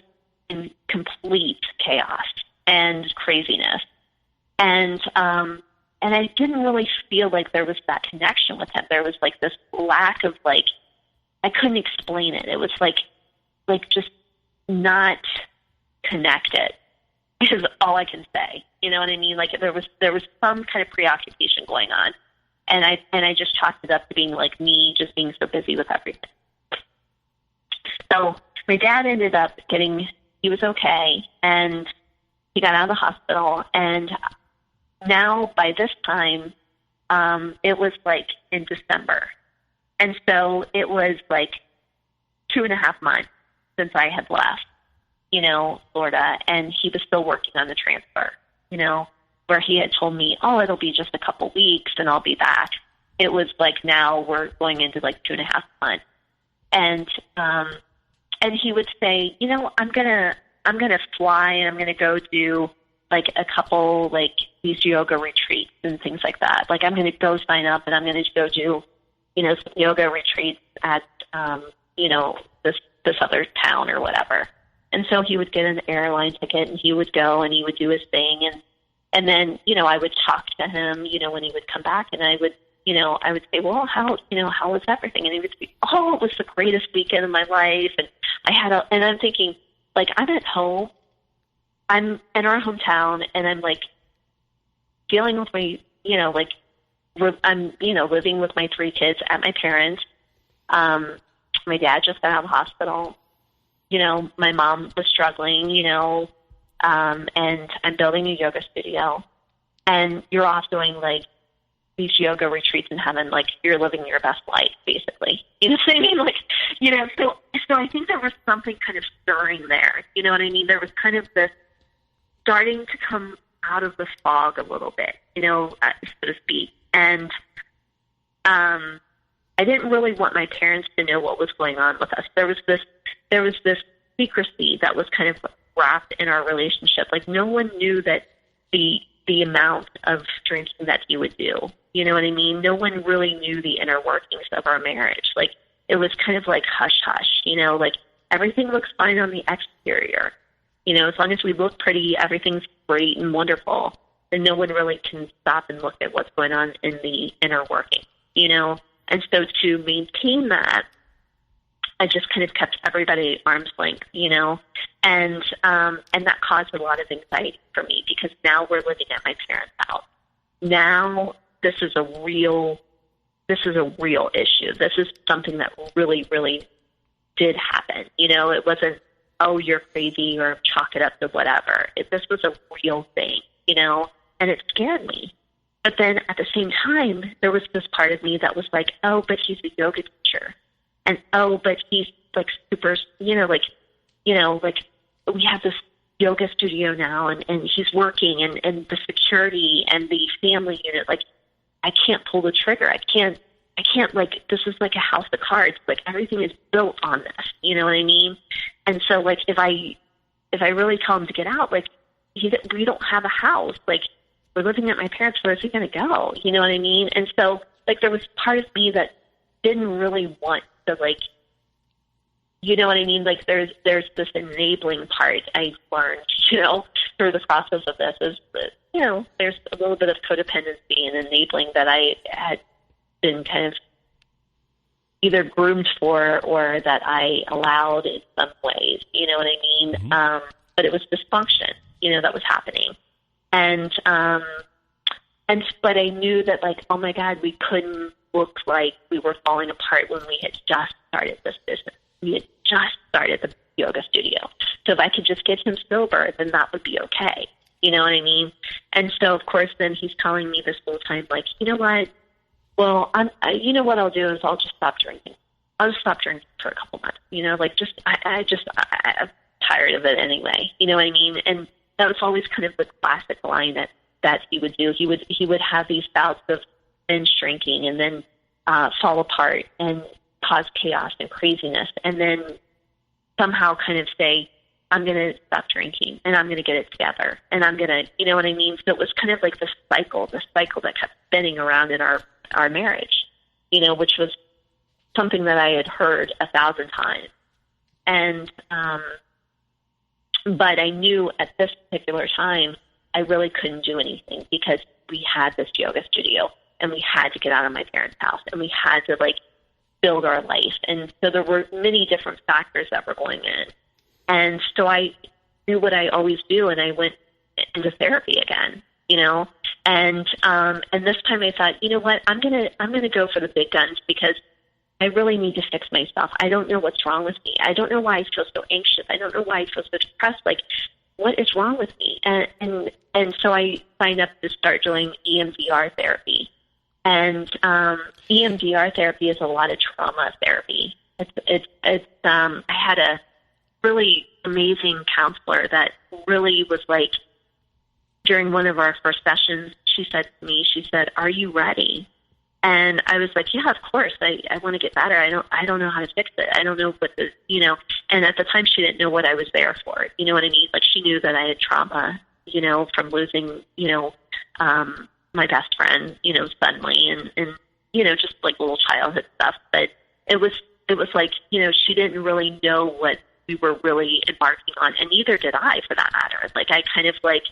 in complete chaos and craziness. And I didn't really feel like there was that connection with him. There was like this lack of like, I couldn't explain it. It was like just not connected is all I can say. You know what I mean? Like there was some kind of preoccupation going on. And I just chalked it up to being like me just being so busy with everything. So my dad ended up he was okay, and he got out of the hospital. And now by this time, it was like in December. And so it was like 2.5 months since I had left, Florida, and he was still working on the transfer, where he had told me, oh, it'll be just a couple weeks and I'll be back. It was like now we're going into like 2.5 months. And he would say, I'm gonna fly, and I'm gonna go do like a couple like these yoga retreats and things like that. Like I'm gonna go sign up, and I'm gonna go do, some yoga retreats at this other town or whatever. And so he would get an airline ticket, and he would go, and he would do his thing, and then, I would talk to him, when he would come back, and I would say, well, how was everything? And he would be, oh, it was the greatest weekend of my life. And and I'm thinking, like, I'm at home, I'm in our hometown, and I'm like dealing with my, I'm, living with my 3 kids at my parents. My dad just got out of the hospital. My mom was struggling, and I'm building a yoga studio, and you're off doing like these yoga retreats in heaven, like you're living your best life, basically. You know what I mean? Like, so I think there was something kind of stirring there. You know what I mean? There was kind of this starting to come out of the fog a little bit, so to speak. And I didn't really want my parents to know what was going on with us. There was this secrecy that was kind of wrapped in our relationship. Like no one knew that the the amount of drinking that he would do. You know what I mean? No one really knew the inner workings of our marriage. Like, it was kind of like hush hush, you know, like everything looks fine on the exterior. You know, as long as we look pretty, everything's great and wonderful. And no one really can stop and look at what's going on in the inner working, you know? And so to maintain that, I just kind of kept everybody at arm's length, you know? And that caused a lot of anxiety for me, because now we're living at my parents' house. Now this is a real issue. This is something that really, really did happen. You know, it wasn't, oh, you're crazy or chalk it up to whatever. This was a real thing, you know, and it scared me. But then at the same time, there was this part of me that was like, oh, but he's a yoga teacher. And, oh, but he's like super, you know, like we have this yoga studio now, and he's working, and the security and the family unit, like, I can't pull the trigger. I can't, like, this is like a house of cards. Like, everything is built on this, you know what I mean? And so, like, if I really tell him to get out, like, we don't have a house. Like, we're living at my parents', where's he going to go? You know what I mean? And so, like, there was part of me that didn't really want to, like, you know what I mean? Like, there's this enabling part I learned, you know, through the process of this, is that, you know, there's a little bit of codependency and enabling that I had been kind of either groomed for or that I allowed in some ways, you know what I mean? Mm-hmm. But it was dysfunction, you know, that was happening. But I knew that, like, oh my God, we couldn't look like we were falling apart when we had just started this business. We had just started the yoga studio. So if I could just get him sober, then that would be okay. You know what I mean? And so, of course, then he's telling me this whole time, like, you know what? Well, you know what I'll do is I'll just stop drinking. I'll just stop drinking for a couple months. You know, like, I'm tired of it anyway. You know what I mean? And that was always kind of the classic line that he would do. He would have these bouts of binge drinking and then fall apart and cause chaos and craziness, and then somehow kind of say, I'm going to stop drinking, and I'm going to get it together, and I'm going to, you know what I mean? So it was kind of like this cycle that kept spinning around in our marriage, you know, which was something that I had heard 1,000 times. And, but I knew at this particular time, I really couldn't do anything, because we had this yoga studio, and we had to get out of my parents' house, and we had to, like, build our life. And so there were many different factors that were going in. And so I knew what I always do, and I went into therapy again, you know. And this time I thought, you know what, I'm gonna go for the big guns, because I really need to fix myself. I don't know what's wrong with me. I don't know why I feel so anxious. I don't know why I feel so depressed. Like, what is wrong with me? And so I signed up to start doing Emdr therapy. And Emdr therapy is a lot of trauma therapy. I had a really amazing counselor that really was like, during one of our first sessions, she said to me, "Are you ready?" And I was like, yeah, of course. I want to get better. I don't know how to fix it. I don't know what the, you know, and at the time she didn't know what I was there for. You know what I mean? Like, she knew that I had trauma, you know, from losing, you know, my best friend, you know, suddenly, and, you know, just like little childhood stuff. But it was like, you know, she didn't really know what we were really embarking on, and neither did I, for that matter. Like, I kind of like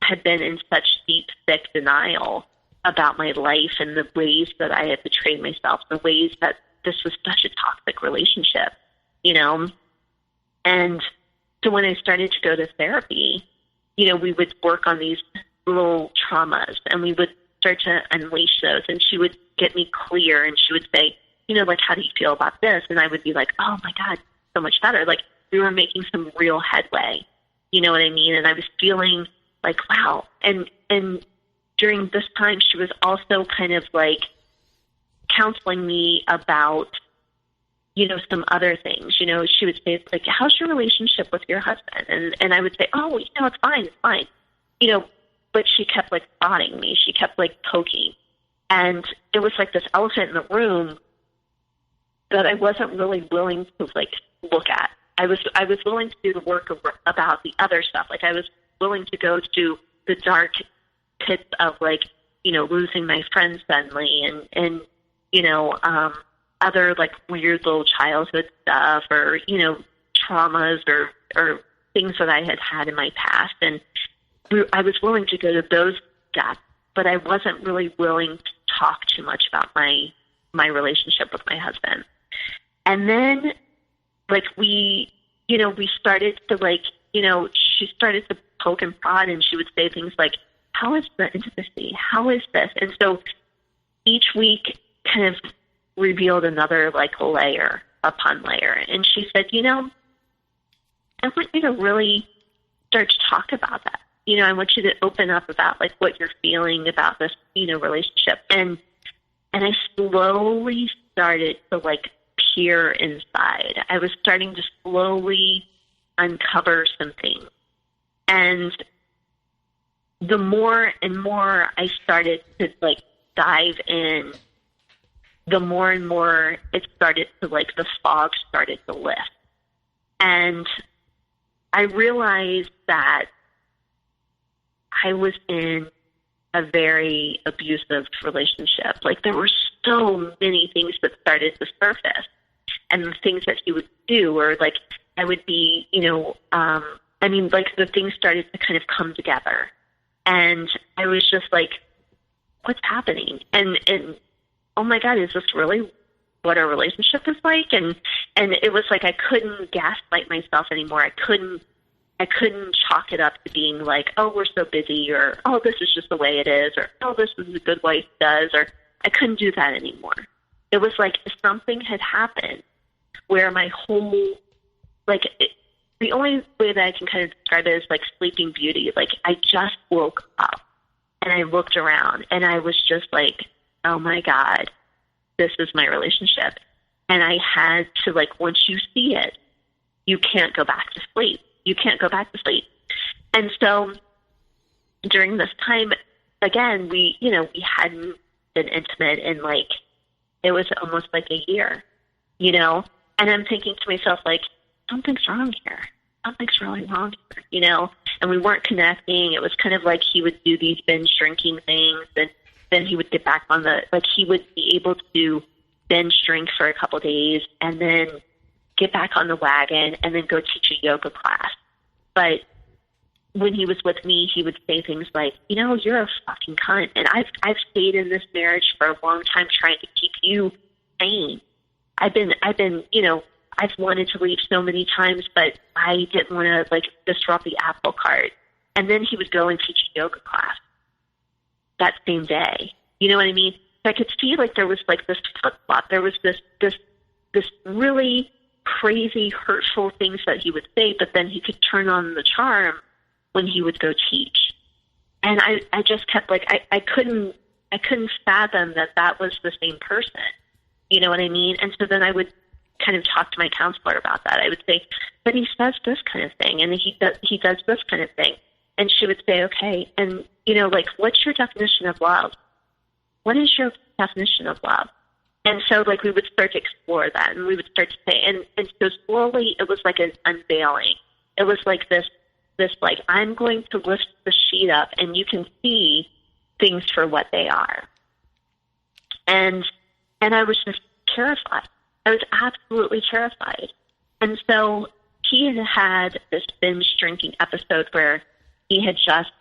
had been in such deep, sick denial about my life and the ways that I had betrayed myself, the ways that this was such a toxic relationship, you know? And so when I started to go to therapy, you know, we would work on these little traumas, and we would start to unleash those, and she would get me clear, and she would say, you know, like, how do you feel about this? And I would be like, oh my God, so much better. Like, we were making some real headway, you know what I mean? And I was feeling like, wow. And during this time, she was also kind of like counseling me about, you know, some other things. You know, she would say, like, how's your relationship with your husband? And I would say, oh, you know, it's fine. You know, but she kept like prodding me. She kept like poking. And it was like this elephant in the room that I wasn't really willing to like look at. I was willing to do the work about the other stuff. Like, I was willing to go to the dark pits of like, you know, losing my friend suddenly and you know, other like weird little childhood stuff or, you know, traumas or things that I had had in my past. And I was willing to go to those depths, but I wasn't really willing to talk too much about my relationship with my husband. And then like we started to like, you know, she started to poke and prod and she would say things like, how is the intimacy? How is this? And so each week kind of revealed another like layer upon layer. And she said, you know, I want you to really start to talk about that. You know, I want you to open up about like what you're feeling about this, you know, relationship. And I slowly started to like peer inside. I was starting to slowly uncover some things. And the more and more I started to like dive in, the more and more it started to like the fog started to lift. And I realized that I was in a very abusive relationship. Like there were so many things that started to surface and the things that he would do, or like I would be, you know, I mean, like the things started to kind of come together. And I was just like, what's happening? And oh my God, is this really what our relationship is like? And it was like I couldn't gaslight myself anymore. I couldn't chalk it up to being like, oh, we're so busy, or oh, this is just the way it is, or oh, this is a good wife does, or I couldn't do that anymore. It was like something had happened where my whole, like, the only way that I can kind of describe it is like Sleeping Beauty. Like I just woke up and I looked around and I was just like, oh my God, this is my relationship. And I had to like, once you see it, you can't go back to sleep. You can't go back to sleep. And so during this time, again, we hadn't been intimate in like, it was almost like a year, you know? And I'm thinking to myself, like, something's wrong here. Something's really wrong here, you know? And we weren't connecting. It was kind of like he would do these binge drinking things, and then he would get back on he would be able to binge drink for a couple of days and then get back on the wagon and then go teach a yoga class. But when he was with me, he would say things like, you know, you're a fucking cunt. And I've stayed in this marriage for a long time trying to keep you sane. I've been, you know, I've wanted to leave so many times, but I didn't want to like disrupt the apple cart. And then he would go and teach a yoga class that same day. You know what I mean? So I could see like there was like this flip flop. There was this really crazy, hurtful things that he would say, but then he could turn on the charm when he would go teach. And I just kept like, I couldn't fathom that was the same person. You know what I mean? And so then I would kind of talk to my counselor about that. I would say, but he says this kind of thing, and he does this kind of thing. And she would say, okay, and you know, like, what's your definition of love? What is your definition of love? And so, like, we would start to explore that, and we would start to say, and so slowly it was like an unveiling. It was like this, like, I'm going to lift the sheet up, and you can see things for what they are. And I was just terrified. I was absolutely terrified. And so he had this binge drinking episode where I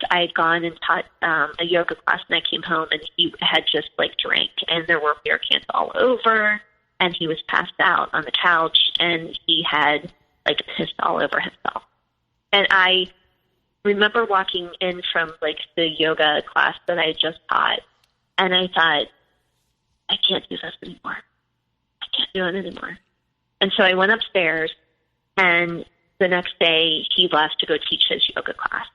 had gone and taught a yoga class, and I came home and he had just like drank, and there were beer cans all over, and he was passed out on the couch, and he had like pissed all over himself. And I remember walking in from like the yoga class that I had just taught, and I thought, I can't do this anymore. I can't do it anymore. And so I went upstairs, and the next day he left to go teach his yoga class.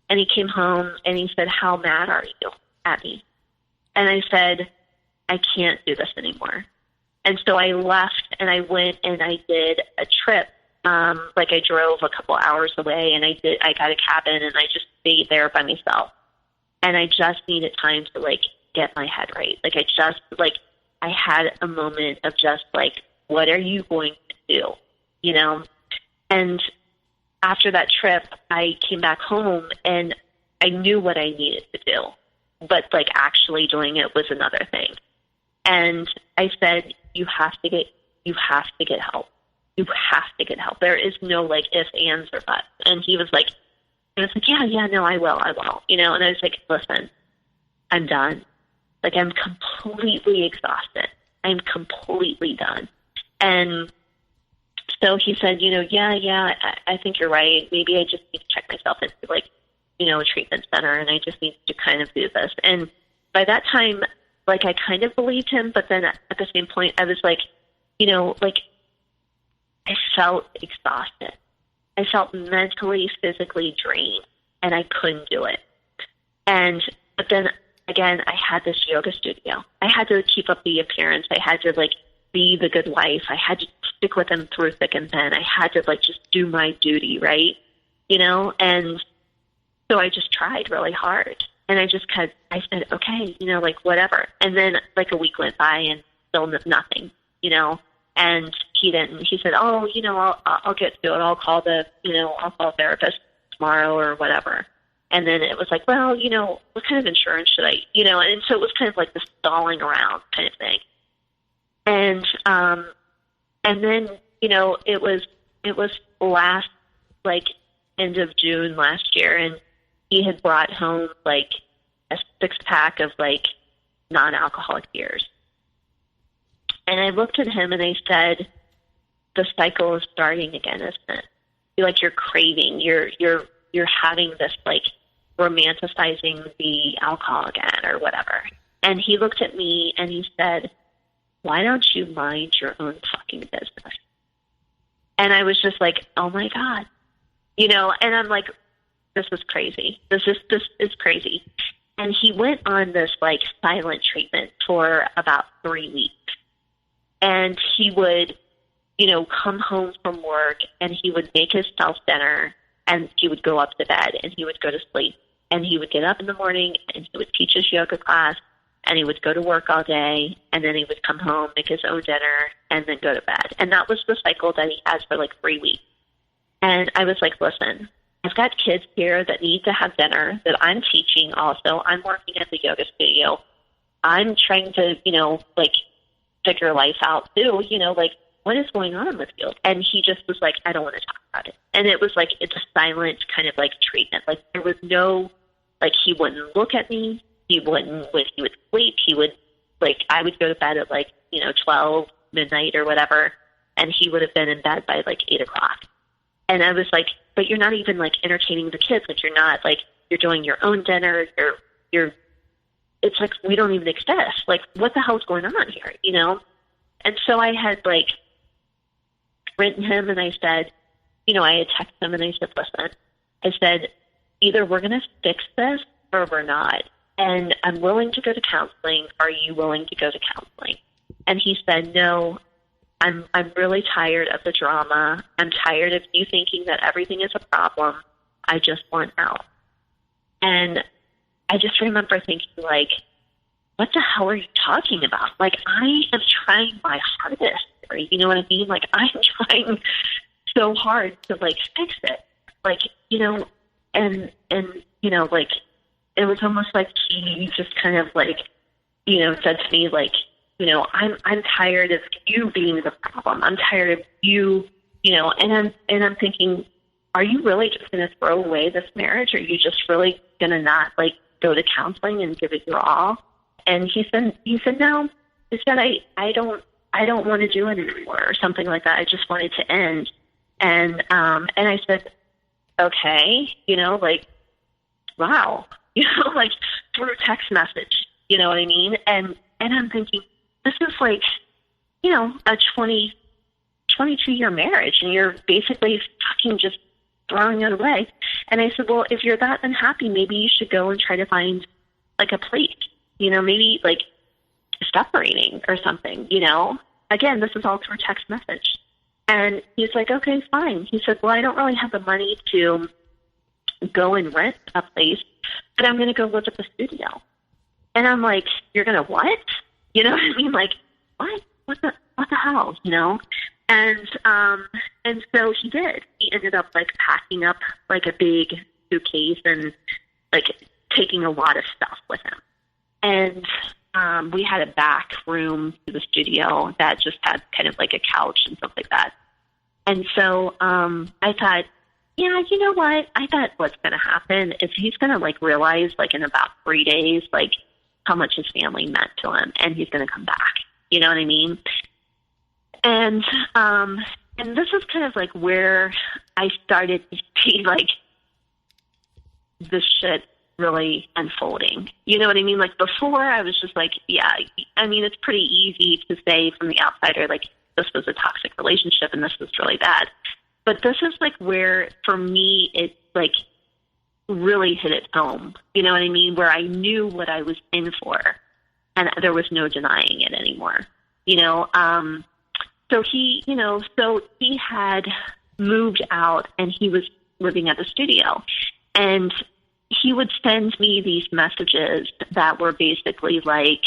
And he came home and he said, how mad are you at me? And I said, I can't do this anymore. And so I left and I went and I did a trip. Like I drove a couple hours away, and I got a cabin, and I just stayed there by myself. And I just needed time to like get my head right. Like I had a moment of just like, what are you going to do? You know? And after that trip, I came back home and I knew what I needed to do. but like actually doing it was another thing. And I said, you have to get help. You have to get help. There is no like ifs, ands, or buts. And he was like, yeah, no, I will. And I was like, listen, I'm done. Like, I'm completely exhausted. I'm completely done. And so he said, yeah, I think you're right. Maybe I just need to check myself into like, a treatment center, and I just need to kind of do this. And by that time, like, I kind of believed him, but then at the same point, I was like, like, I felt exhausted. I felt mentally, physically drained, and I couldn't do it. But then again, I had this yoga studio. I had to keep up the appearance. I had to like be the good wife. I had to stick with him through thick and thin. I had to like just do my duty, right? And so I just tried really hard. And I said, okay, like whatever. And then like a week went by and still nothing, and he didn't. He said, oh, I'll get to it. I'll call I'll call a therapist tomorrow or whatever. And then it was like, well, what kind of insurance should I, and so it was kind of like the stalling around kind of thing. And then, it was last, like, end of June last year, and he had brought home like a 6-pack of like non-alcoholic beers. And I looked at him and I said, the cycle is starting again, isn't it? Like, you're craving, you're having this like romanticizing the alcohol again or whatever. And he looked at me and he said, why don't you mind your own fucking business? And I was just like, oh my God, and I'm like, this is crazy. This is crazy. And he went on this like silent treatment for about 3 weeks. And he would, come home from work and he would make himself dinner and he would go up to bed and he would go to sleep. And he would get up in the morning and he would teach his yoga class and he would go to work all day and then he would come home, make his own dinner, and then go to bed. And that was the cycle that he has for like 3 weeks. And I was like, listen, I've got kids here that need to have dinner that I'm teaching also. I'm working at the yoga studio. I'm trying to, like, figure life out too, like, what is going on with you? And he just was like, I don't want to talk about it. And it was like, it's a silent kind of like treatment. Like, there was no, like, he wouldn't look at me. He wouldn't, when he would sleep, he would, like, I would go to bed at like, 12, midnight or whatever. And he would have been in bed by like 8 o'clock. And I was like, but you're not even like entertaining the kids. Like, you're not like, you're doing your own dinner. You're, it's like, we don't even exist. Like, what the hell's going on here? And so I had like written him and I said, I had texted him and I said, listen, I said, either we're going to fix this or we're not. And I'm willing to go to counseling. Are you willing to go to counseling? And he said, no, I'm really tired of the drama. I'm tired of you thinking that everything is a problem. I just want out. And I just remember thinking, like, what the hell are you talking about? Like, I am trying my hardest. You know what I mean? Like, I'm trying so hard to, like, fix it. Like, and like, it was almost like he just kind of, like, said to me, like, I'm tired of you being the problem. I'm tired of you, and I'm thinking, are you really just going to throw away this marriage? Or are you just really going to not, like, go to counseling and give it your all? And he said, no. He said, I don't want to do it anymore, or something like that. I just wanted to end. And I said, okay, like, wow, like, through text message, you know what I mean? And I'm thinking, this is like, a 22-year marriage, and you're basically fucking just throwing it away. And I said, well, if you're that unhappy, maybe you should go and try to find like a place, maybe like separating or something, Again, this is all through text message. And he's like, okay, fine. He said, well, I don't really have the money to go and rent a place, but I'm going to go live at the studio. And I'm like, you're going to what? You know what I mean? Like, what? What the hell? And so he did. He ended up like packing up like a big suitcase and like taking a lot of stuff with him. And we had a back room to the studio that just had kind of like a couch and stuff like that. And so I thought, yeah, you know what? I thought what's going to happen is he's going to like realize like in about 3 days, like how much his family meant to him, and he's going to come back. You know what I mean? And this is kind of like where I started to see like this shit really unfolding. You know what I mean? Like before I was just like, yeah, I mean, it's pretty easy to say from the outsider, like this was a toxic relationship and this was really bad. But this is like where for me, it like really hit it home. You know what I mean? Where I knew what I was in for and there was no denying it anymore. You know, so he had moved out and he was living at the studio, and he would send me these messages that were basically like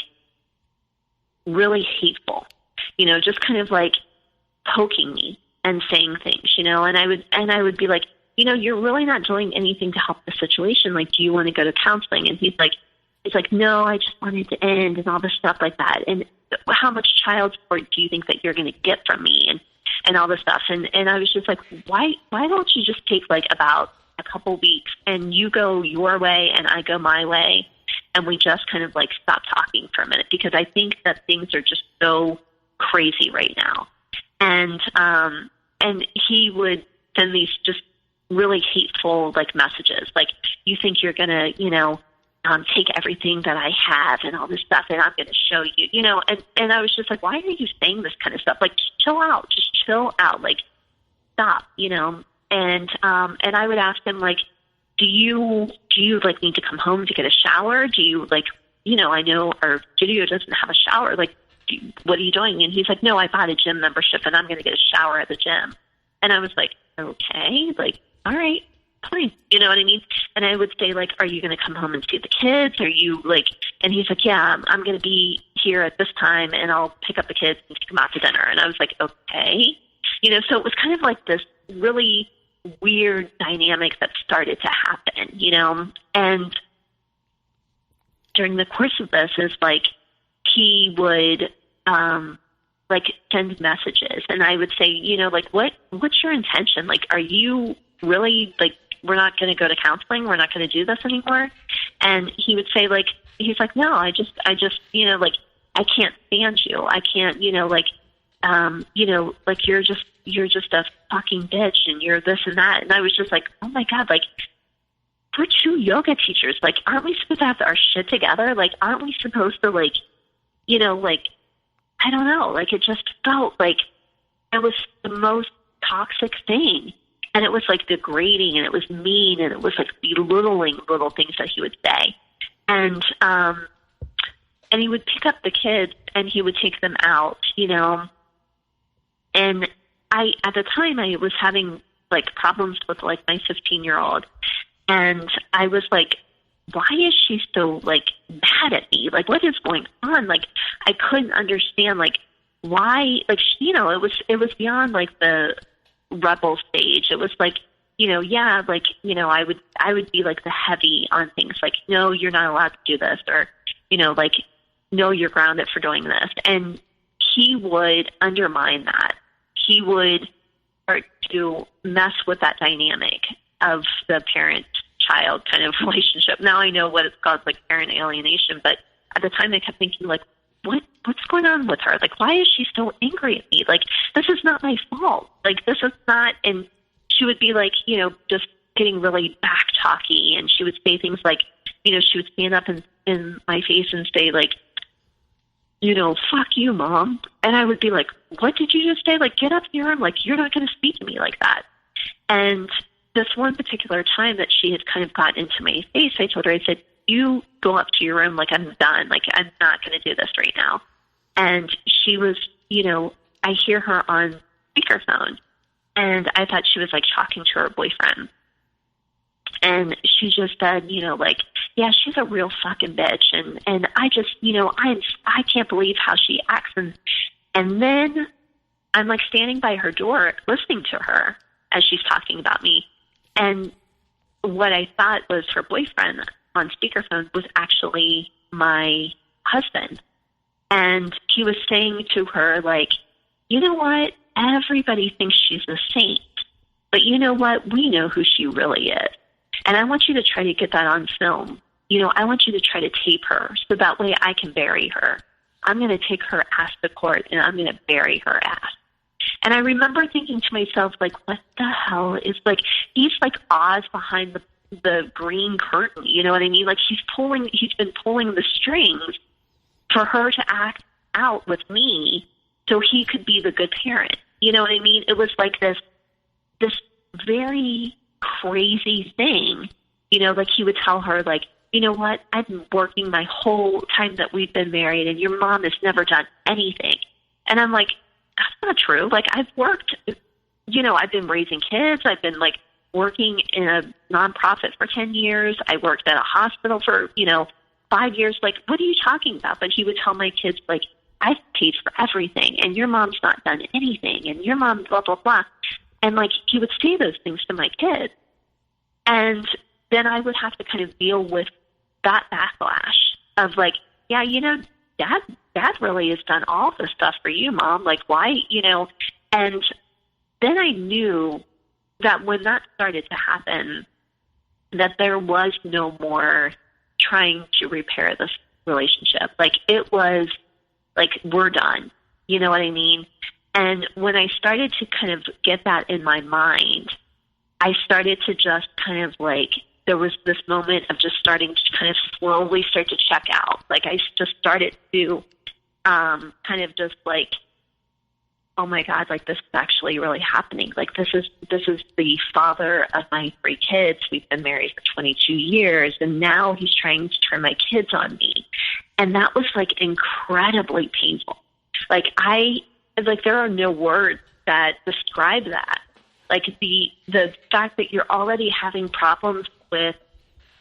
really hateful, you know, just kind of like poking me and saying things, you know, and I would be like, you know, you're really not doing anything to help the situation. Like, do you want to go to counseling? And he's like, no, I just wanted to end and all this stuff like that. And how much child support do you think that you're going to get from me? And all this stuff. And I was just like, why don't you just take like about a couple weeks and you go your way and I go my way, and we just kind of like stop talking for a minute, because I think that things are just so crazy right now. And he would send these just really hateful like messages, like, you think you're gonna, you know, take everything that I have and all this stuff, and I'm gonna show you, you know. And I was just like, why are you saying this kind of stuff? Like, just chill out, like, stop, you know. And I would ask him, like, do you like need to come home to get a shower? Do you, like, you know, I know our studio doesn't have a shower. Like, what are you doing? And he's like, no, I bought a gym membership and I'm going to get a shower at the gym. And I was like, okay, like, all right, fine. You know what I mean? And I would say, like, are you going to come home and see the kids? Are you like, and he's like, yeah, I'm going to be here at this time and I'll pick up the kids and take them out to dinner. And I was like, okay. You know, so it was kind of like this really weird dynamic that started to happen, you know. And during the course of this is like, he would like send messages, and I would say, you know, like, what's your intention? Like, are you really like, we're not going to go to counseling, we're not going to do this anymore? And he would say, like, he's like, no, I just, you know, like, I can't stand you. I can't, you know, like, you know, like, you're just a fucking bitch and you're this and that. And I was just like, oh my God, like, we're two yoga teachers. Like, aren't we supposed to have our shit together? Like, aren't we supposed to, like, you know, like, I don't know, like, it just felt like it was the most toxic thing. And it was like degrading, and it was mean, and it was like belittling little things that he would say. And he would pick up the kids and he would take them out, you know. And at the time I was having like problems with like my 15-year-old. And I was like, why is she so like mad at me? Like, what is going on? Like, I couldn't understand, like, why, like, you know, it was beyond like the rebel stage. It was like, you know, yeah, like, you know, I would be like the heavy on things, like, no, you're not allowed to do this, or, you know, like, no, you're grounded for doing this. And he would undermine that. He would start to mess with that dynamic of the parent-child kind of relationship. Now I know what it's called, like parent alienation, but at the time I kept thinking, like, what's going on with her? Like, why is she so angry at me? Like, this is not my fault. Like, this is not, and she would be like, you know, just getting really back talky, and she would say things like, you know, she would stand up in my face and say, like, you know, fuck you, Mom. And I would be like, what did you just say? Like, get up in your room. Like, you're not going to speak to me like that. And this one particular time that she had kind of got into my face, I told her, I said, you go up to your room. Like, I'm done. Like, I'm not going to do this right now. And she was, you know, I hear her on speakerphone, and I thought she was like talking to her boyfriend. And she just said, you know, like, yeah, she's a real fucking bitch. And I just, you know, I can't believe how she acts. And then I'm like standing by her door listening to her as she's talking about me. And what I thought was her boyfriend on speakerphone was actually my husband. And he was saying to her, like, you know what? Everybody thinks she's a saint. But you know what? We know who she really is. And I want you to try to get that on film. You know, I want you to try to tape her so that way I can bury her. I'm going to take her ass to court and I'm going to bury her ass. And I remember thinking to myself, like, what the hell is, like, he's like Oz behind the green curtain. You know what I mean? Like, he's been pulling the strings for her to act out with me so he could be the good parent. You know what I mean? It was like this very crazy thing. You know, like he would tell her, like, you know what? I've been working my whole time that we've been married and your mom has never done anything. And I'm like, that's not true. Like, I've worked, you know, I've been raising kids. I've been, like, working in a nonprofit for 10 years. I worked at a hospital for, 5 years. Like, what are you talking about? But he would tell my kids, like, I've paid for everything and your mom's not done anything and your mom blah, blah, blah. And, like, he would say those things to my kids. And then I would have to kind of deal with that backlash of, like, yeah, Dad really has done all this stuff for you, Mom. Like, why, And then I knew that when that started to happen, that there was no more trying to repair this relationship. Like, it was like, we're done. You know what I mean? And when I started to kind of get that in my mind, I started to just kind of like, there was this moment of just starting to kind of slowly start to check out. Like, I just started to kind of just like, oh my God, like, this is actually really happening. Like, this is the father of my 3 kids. We've been married for 22 years, and now he's trying to turn my kids on me. And that was, like, incredibly painful. Like, there are no words that describe that. Like, the fact that you're already having problems with,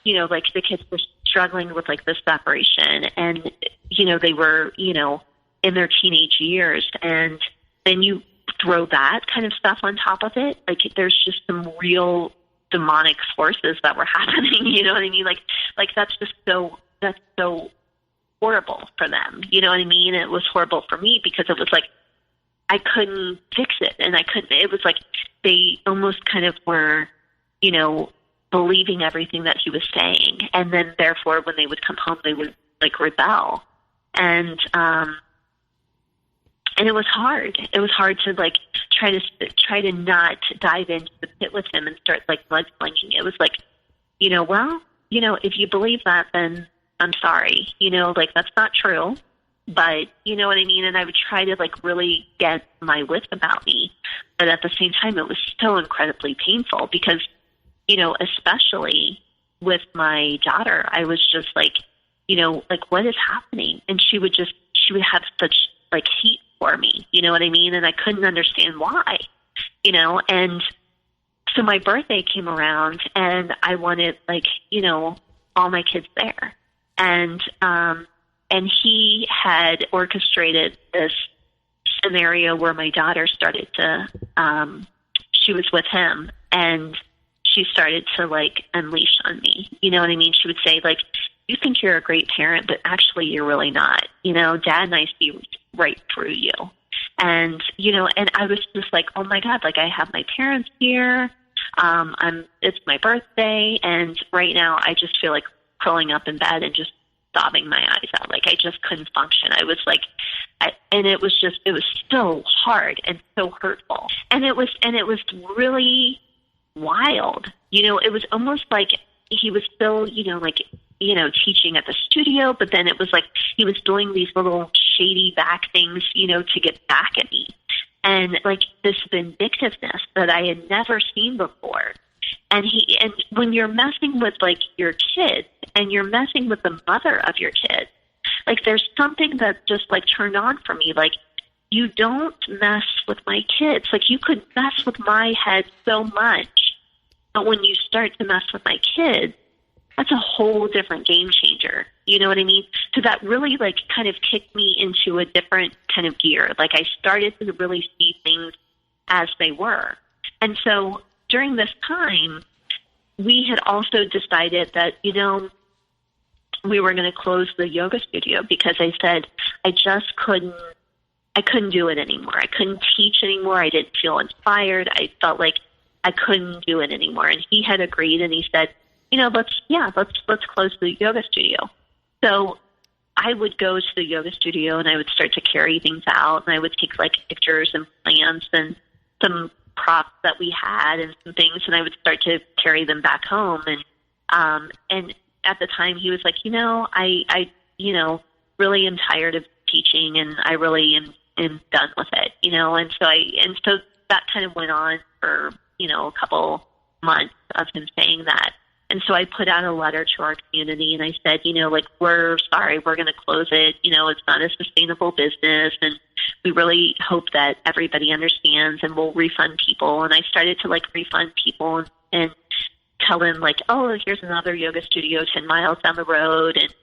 like, the kids were struggling with, like, this separation, and, they were, in their teenage years, and then you throw that kind of stuff on top of it. Like, there's just some real demonic forces that were happening. You know what I mean? Like that's so horrible for them. You know what I mean? It was horrible for me because it was like, I couldn't fix it. And it was like, they almost kind of were, believing everything that he was saying. And then therefore, when they would come home, they would like rebel. And it was hard. It was hard to like try to not dive into the pit with him and start like mudslinging. It was like, if you believe that, then I'm sorry. Like, that's not true. But you know what I mean? And I would try to like really get my wits about me. But at the same time, it was so incredibly painful because, especially with my daughter, I was just like, like, what is happening? And she would have such like heat for me, you know what I mean? And I couldn't understand why, and so my birthday came around and I wanted like, all my kids there. And he had orchestrated this scenario where my daughter started to, she was with him and she started to like unleash on me. You know what I mean? She would say like, you think you're a great parent, but actually you're really not. Dad and I see right through you. And, and I was just like, oh my God, like I have my parents here. It's my birthday. And right now I just feel like curling up in bed and just sobbing my eyes out. Like I just couldn't function. I was like, and it was so hard and so hurtful. And it was really wild. It was almost like he was still, teaching at the studio, but then it was like he was doing these little shady back things, to get back at me. And like this vindictiveness that I had never seen before. And when you're messing with like your kids and you're messing with the mother of your kids, like there's something that just like turned on for me. Like, you don't mess with my kids. Like, you could mess with my head so much, but when you start to mess with my kids, that's a whole different game changer. You know what I mean? So that really like kind of kicked me into a different kind of gear. Like I started to really see things as they were. And so during this time, we had also decided that, we were going to close the yoga studio because I said I just couldn't do it anymore. I couldn't teach anymore. I didn't feel inspired. I felt like I couldn't do it anymore. And he had agreed, and he said, let's close the yoga studio. So I would go to the yoga studio and I would start to carry things out, and I would take like pictures and plants and some props that we had and some things, and I would start to carry them back home. And at the time he was like, I really am tired of teaching, and I really am done with it, and so that kind of went on for, a couple months of him saying that. And so I put out a letter to our community, and I said, we're sorry, we're going to close it. It's not a sustainable business, and we really hope that everybody understands, and we'll refund people. And I started to refund people and tell them oh, here's another yoga studio 10 miles down the road, and,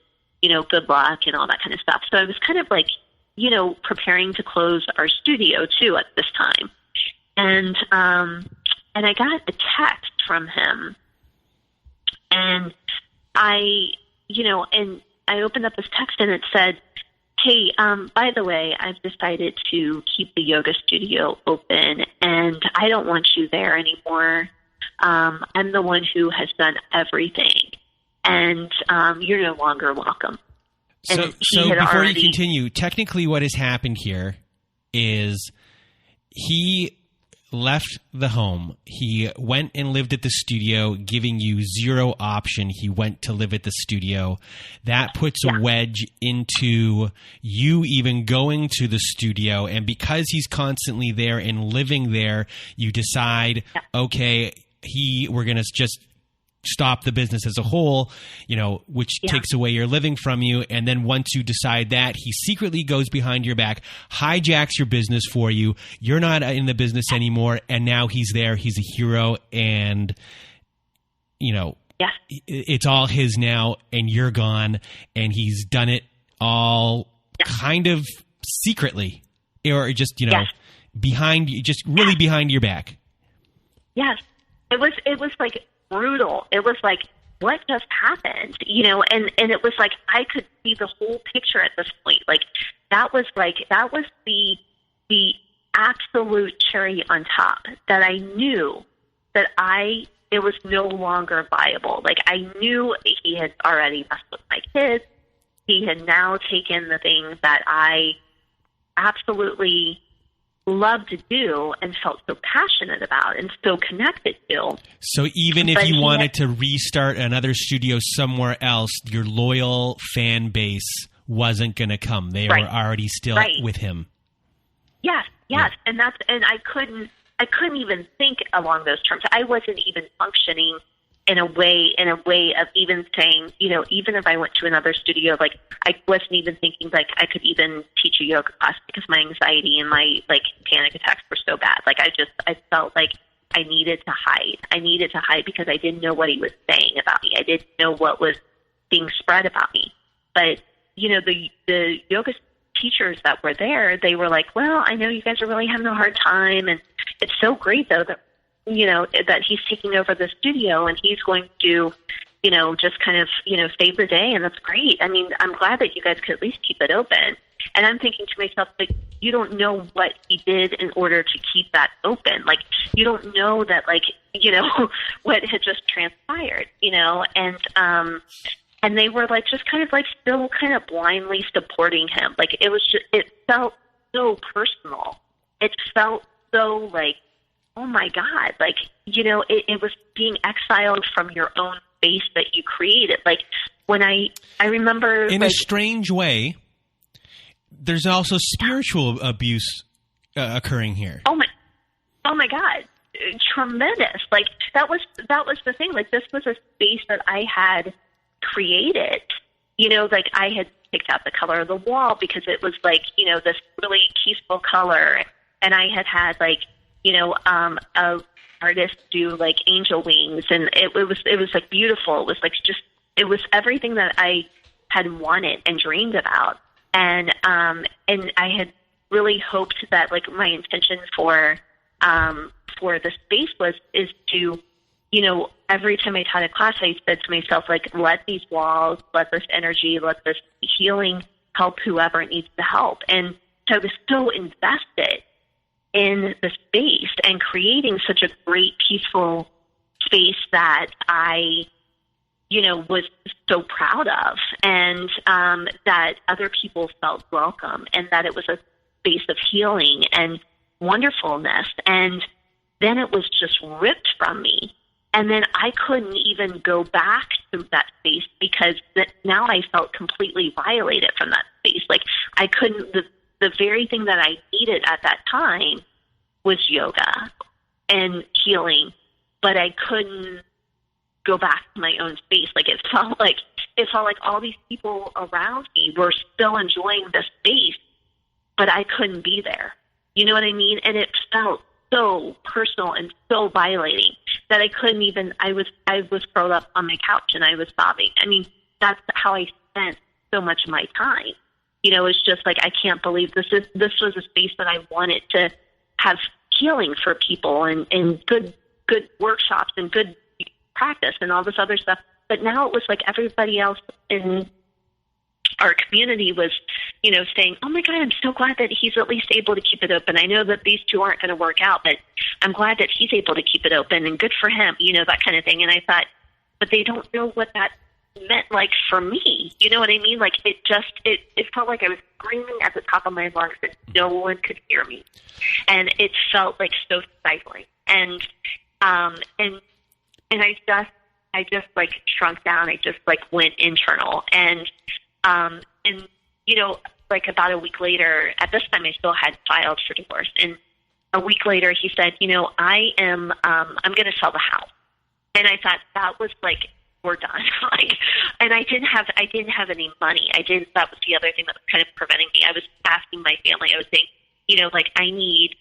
good luck and all that kind of stuff. So I was kind of preparing to close our studio too at this time. And I got a text from him, and I opened up this text, and it said, hey, by the way, I've decided to keep the yoga studio open, and I don't want you there anymore. I'm the one who has done everything, and you're no longer welcome. So before you continue, technically what has happened here is he left the home. He went and lived at the studio, giving you zero option. He went to live at the studio. That puts a wedge into you even going to the studio. And because he's constantly there and living there, you decide, okay, we're going to just stop the business as a whole, which takes away your living from you. And then once you decide that, he secretly goes behind your back, hijacks your business for you. You're not in the business anymore. And now he's there. He's a hero. And, it's all his now, and you're gone. And he's done it all kind of secretly, or just, behind you, just really behind your back. Yes. It was brutal. It was what just happened, and it was I could see the whole picture at this point. That was the absolute cherry on top, that I knew that it was no longer viable. I knew he had already messed with my kids. He had now taken the things that I absolutely loved to do and felt so passionate about and so connected to. So even if you wanted to restart another studio somewhere else, your loyal fan base wasn't going to come. They were already still with him. Yes. Yeah. And I couldn't even think along those terms. I wasn't even functioning in a way of even saying, even if I went to another studio, I wasn't even thinking I could even teach a yoga class, because my anxiety and my panic attacks were so bad. I felt like I needed to hide. I needed to hide because I didn't know what he was saying about me. I didn't know what was being spread about me. But, the yoga teachers that were there, they were like, well, I know you guys are really having a hard time, and it's so great though that that he's taking over the studio, and he's going to, just kind of, save the day. And that's great. I mean, I'm glad that you guys could at least keep it open. And I'm thinking to myself, you don't know what he did in order to keep that open. You don't know that, what had just transpired, and they were just kind of still kind of blindly supporting him. It felt so personal. It felt so oh my God, it was being exiled from your own space that you created. When I remember, in a strange way, there's also spiritual abuse occurring here. Oh my God, tremendous! That was the thing. This was a space that I had created. I had picked out the color of the wall because it was this really peaceful color, and I had a artist do angel wings, and it was beautiful. It was it was everything that I had wanted and dreamed about. And I had really hoped that my intention for the space is to every time I taught a class, I said to myself, like, let these walls, let this energy, let this healing help whoever needs the help. And so I was so invested in the space and creating such a great, peaceful space that I, was so proud of, and that other people felt welcome, and that it was a space of healing and wonderfulness. And then it was just ripped from me. And then I couldn't even go back to that space because now I felt completely violated from that space. Like I couldn't, the very thing that I needed at that time was yoga and healing, but I couldn't go back to my own space. Like it felt like all these people around me were still enjoying the space, but I couldn't be there. You know what I mean? And it felt so personal and so violating that I couldn't even, I was curled up on my couch and I was sobbing. I mean, that's how I spent so much of my time. It's just like, I can't believe this was a space that I wanted to have healing for people and good workshops and good practice and all this other stuff. But now it was like everybody else in our community was, saying, oh my God, I'm so glad that he's at least able to keep it open. I know that these two aren't going to work out, but I'm glad that he's able to keep it open and good for him, that kind of thing. And I thought, but they don't know what that meant like for me. You know what I mean? Like it felt like I was screaming at the top of my lungs and no one could hear me. And it felt like so stifling. And I just like shrunk down. I just like went internal and like about a week later, at this time I still had filed for divorce. And a week later he said, I'm going to sell the house. And I thought that was like, we're done. And I didn't have any money. That was the other thing that was kind of preventing me. I was asking my family, I was saying, I need,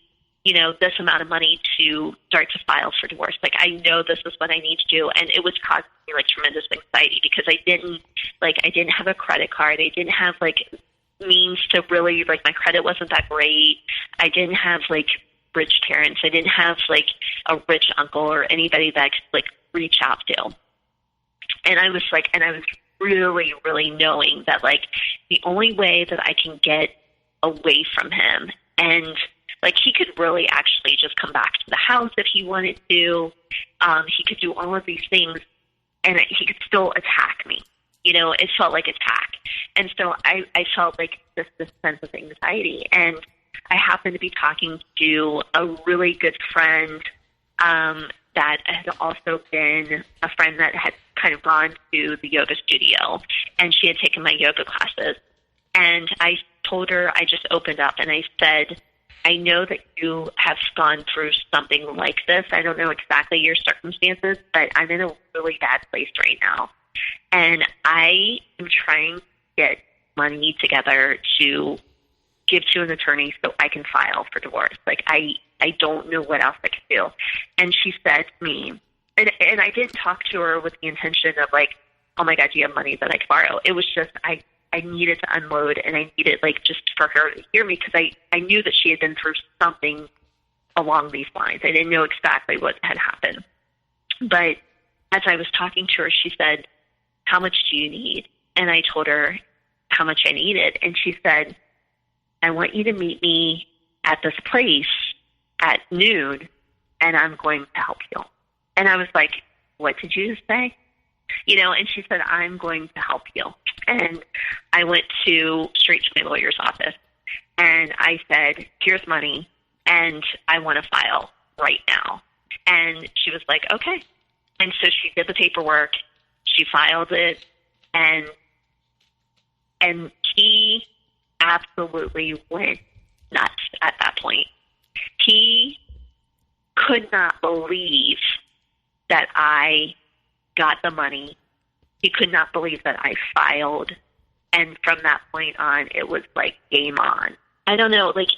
this amount of money to start to file for divorce. Like, I know this is what I need to do. And it was causing me like tremendous anxiety because I didn't have a credit card. I didn't have like means to really, like, my credit wasn't that great. I didn't have like rich parents. I didn't have like a rich uncle or anybody that I could like reach out to. And I was really, really knowing that like the only way that I can get away from him, and like he could really actually just come back to the house if he wanted to. He could do all of these things and he could still attack me. It felt like attack. And so I felt like this sense of anxiety. And I happened to be talking to a really good friend that had also been a friend that had kind of gone to the yoga studio, and she had taken my yoga classes. And I told her, I just opened up and I said, I know that you have gone through something like this. I don't know exactly your circumstances, but I'm in a really bad place right now. And I am trying to get money together to give to an attorney so I can file for divorce. Like, I don't know what else I can do. And she said to me, and I didn't talk to her with the intention of like, oh my God, do you have money that I could borrow? It was just, I needed to unload, and I needed like just for her to hear me because I knew that she had been through something along these lines. I didn't know exactly what had happened. But as I was talking to her, she said, how much do you need? And I told her how much I needed. And she said, I want you to meet me at this place at noon, and I'm going to help you. And I was like, what did you just say? And she said, I'm going to help you. And I went straight to my lawyer's office, and I said, here's money, and I want to file right now. And she was like, okay. And so she did the paperwork, she filed it, and he absolutely went nuts at that point. He could not believe that I got the money. He could not believe that I filed. And from that point on, it was like game on. I don't know, like,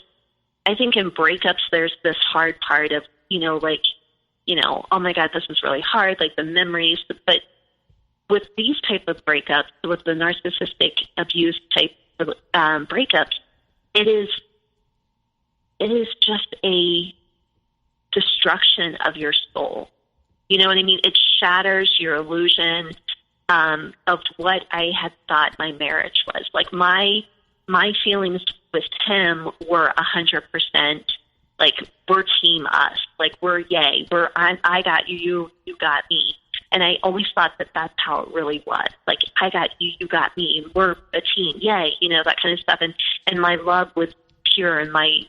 I think in breakups, there's this hard part of, oh my God, this is really hard, like the memories. But with these type of breakups, with the narcissistic abuse type of breakups, it is just a destruction of your soul. You know what I mean? It shatters your illusion of what I had thought my marriage was. Like my feelings with him were 100%. Like, we're team us. Like, we're yay. I got you, you got me. And I always thought that that's how it really was. Like, I got you, you got me. We're a team, yay. You know, that kind of stuff. And my love was pure, and my,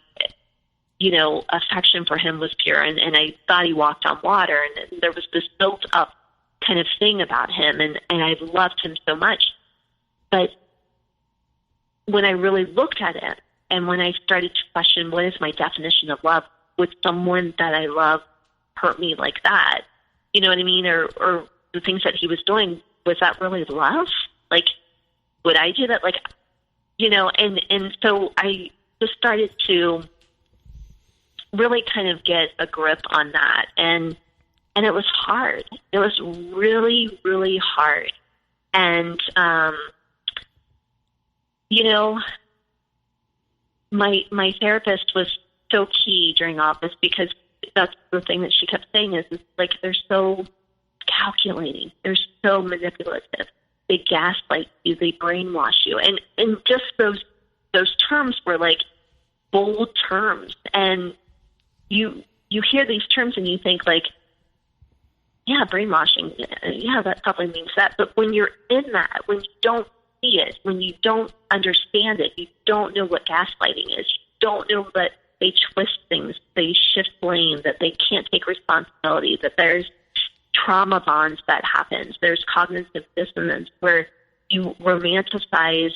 you know, affection for him was pure. And I thought he walked on water. And there was this built up kind of thing about him. And I loved him so much. But when I really looked at it, and when I started to question what is my definition of love, would someone that I love hurt me like that? You know what I mean? Or the things that he was doing, was that really love? Like, would I do that? Like, you know, and so I just started to really kind of get a grip on that. And it was hard. It was really, really hard. And, you know, my therapist was so key during all this, because that's the thing that she kept saying is like, they're so calculating. They're so manipulative. They gaslight you. They brainwash you. And just those terms were like bold terms. And you hear these terms and you think like, yeah, brainwashing. Yeah, that probably means that. But when you're in that, when you don't see it, when you don't understand it, you don't know what gaslighting is. You don't know that they twist things, they shift blame, that they can't take responsibility, that there's trauma bonds that happens. There's cognitive dissonance where you romanticize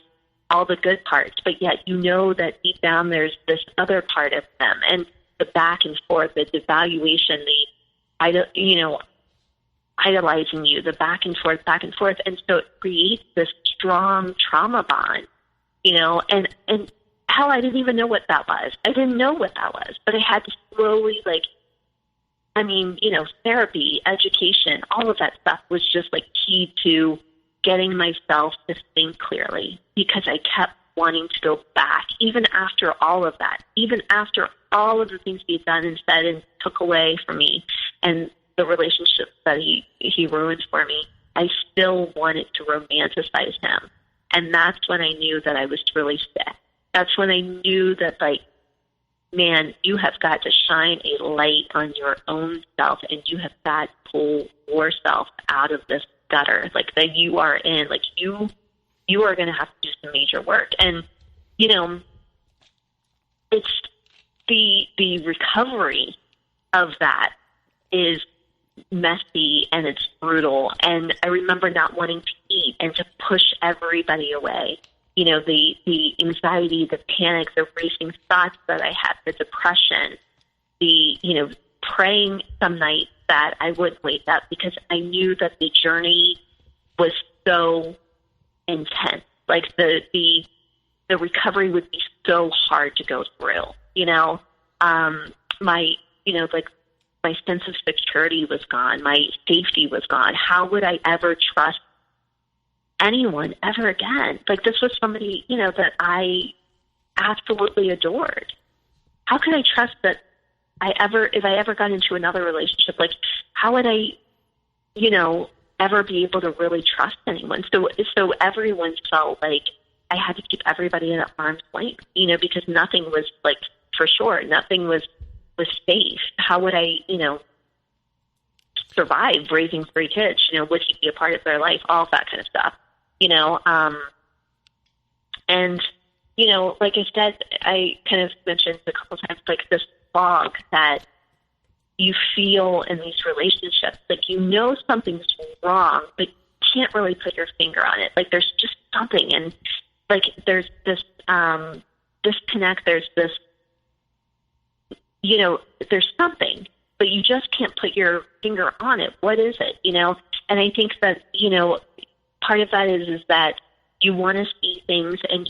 all the good parts, but yet you know that deep down there's this other part of them, and the back and forth, the devaluation, idolizing you, the back and forth. And so it creates this strong trauma bond, you know, and hell, I didn't even know what that was. I didn't know what that was, but I had to slowly, like, I mean, you know, therapy, education, all of that stuff was just like key to getting myself to think clearly, because I kept wanting to go back, even after all of that, even after all of the things he'd done and said and took away from me, and the relationships that he ruined for me. I still wanted to romanticize him. And that's when I knew that I was really sick. That's when I knew that, like, man, you have got to shine a light on your own self, and you have got to pull yourself out of this gutter, like, that you are in. Like, you are going to have to do some major work. And, you know, it's the recovery of that is messy and it's brutal. And I remember not wanting to eat and to push everybody away. You know, the anxiety, the panic, the racing thoughts that I had, the depression, the, you know, praying some nights that I wouldn't wake up, because I knew that the journey was so intense. Like the recovery would be so hard to go through, you know. My sense of security was gone. My safety was gone. How would I ever trust anyone ever again? Like, this was somebody, you know, that I absolutely adored. How could I trust that if I ever got into another relationship, like, how would I, you know, ever be able to really trust anyone? So everyone felt like I had to keep everybody at arm's length, you know, because nothing was, like, for sure. Nothing was safe. How would I, you know, survive raising 3 kids? You know, would he be a part of their life? All of that kind of stuff, you know. And, you know, like I said, I kind of mentioned a couple times, like, this fog that you feel in these relationships. Like, you know something's wrong, but you can't really put your finger on it. Like, there's just something. And, like, there's this disconnect. There's this, you know, there's something, but you just can't put your finger on it. What is it, you know? And I think that, you know, part of that is that you want to see things and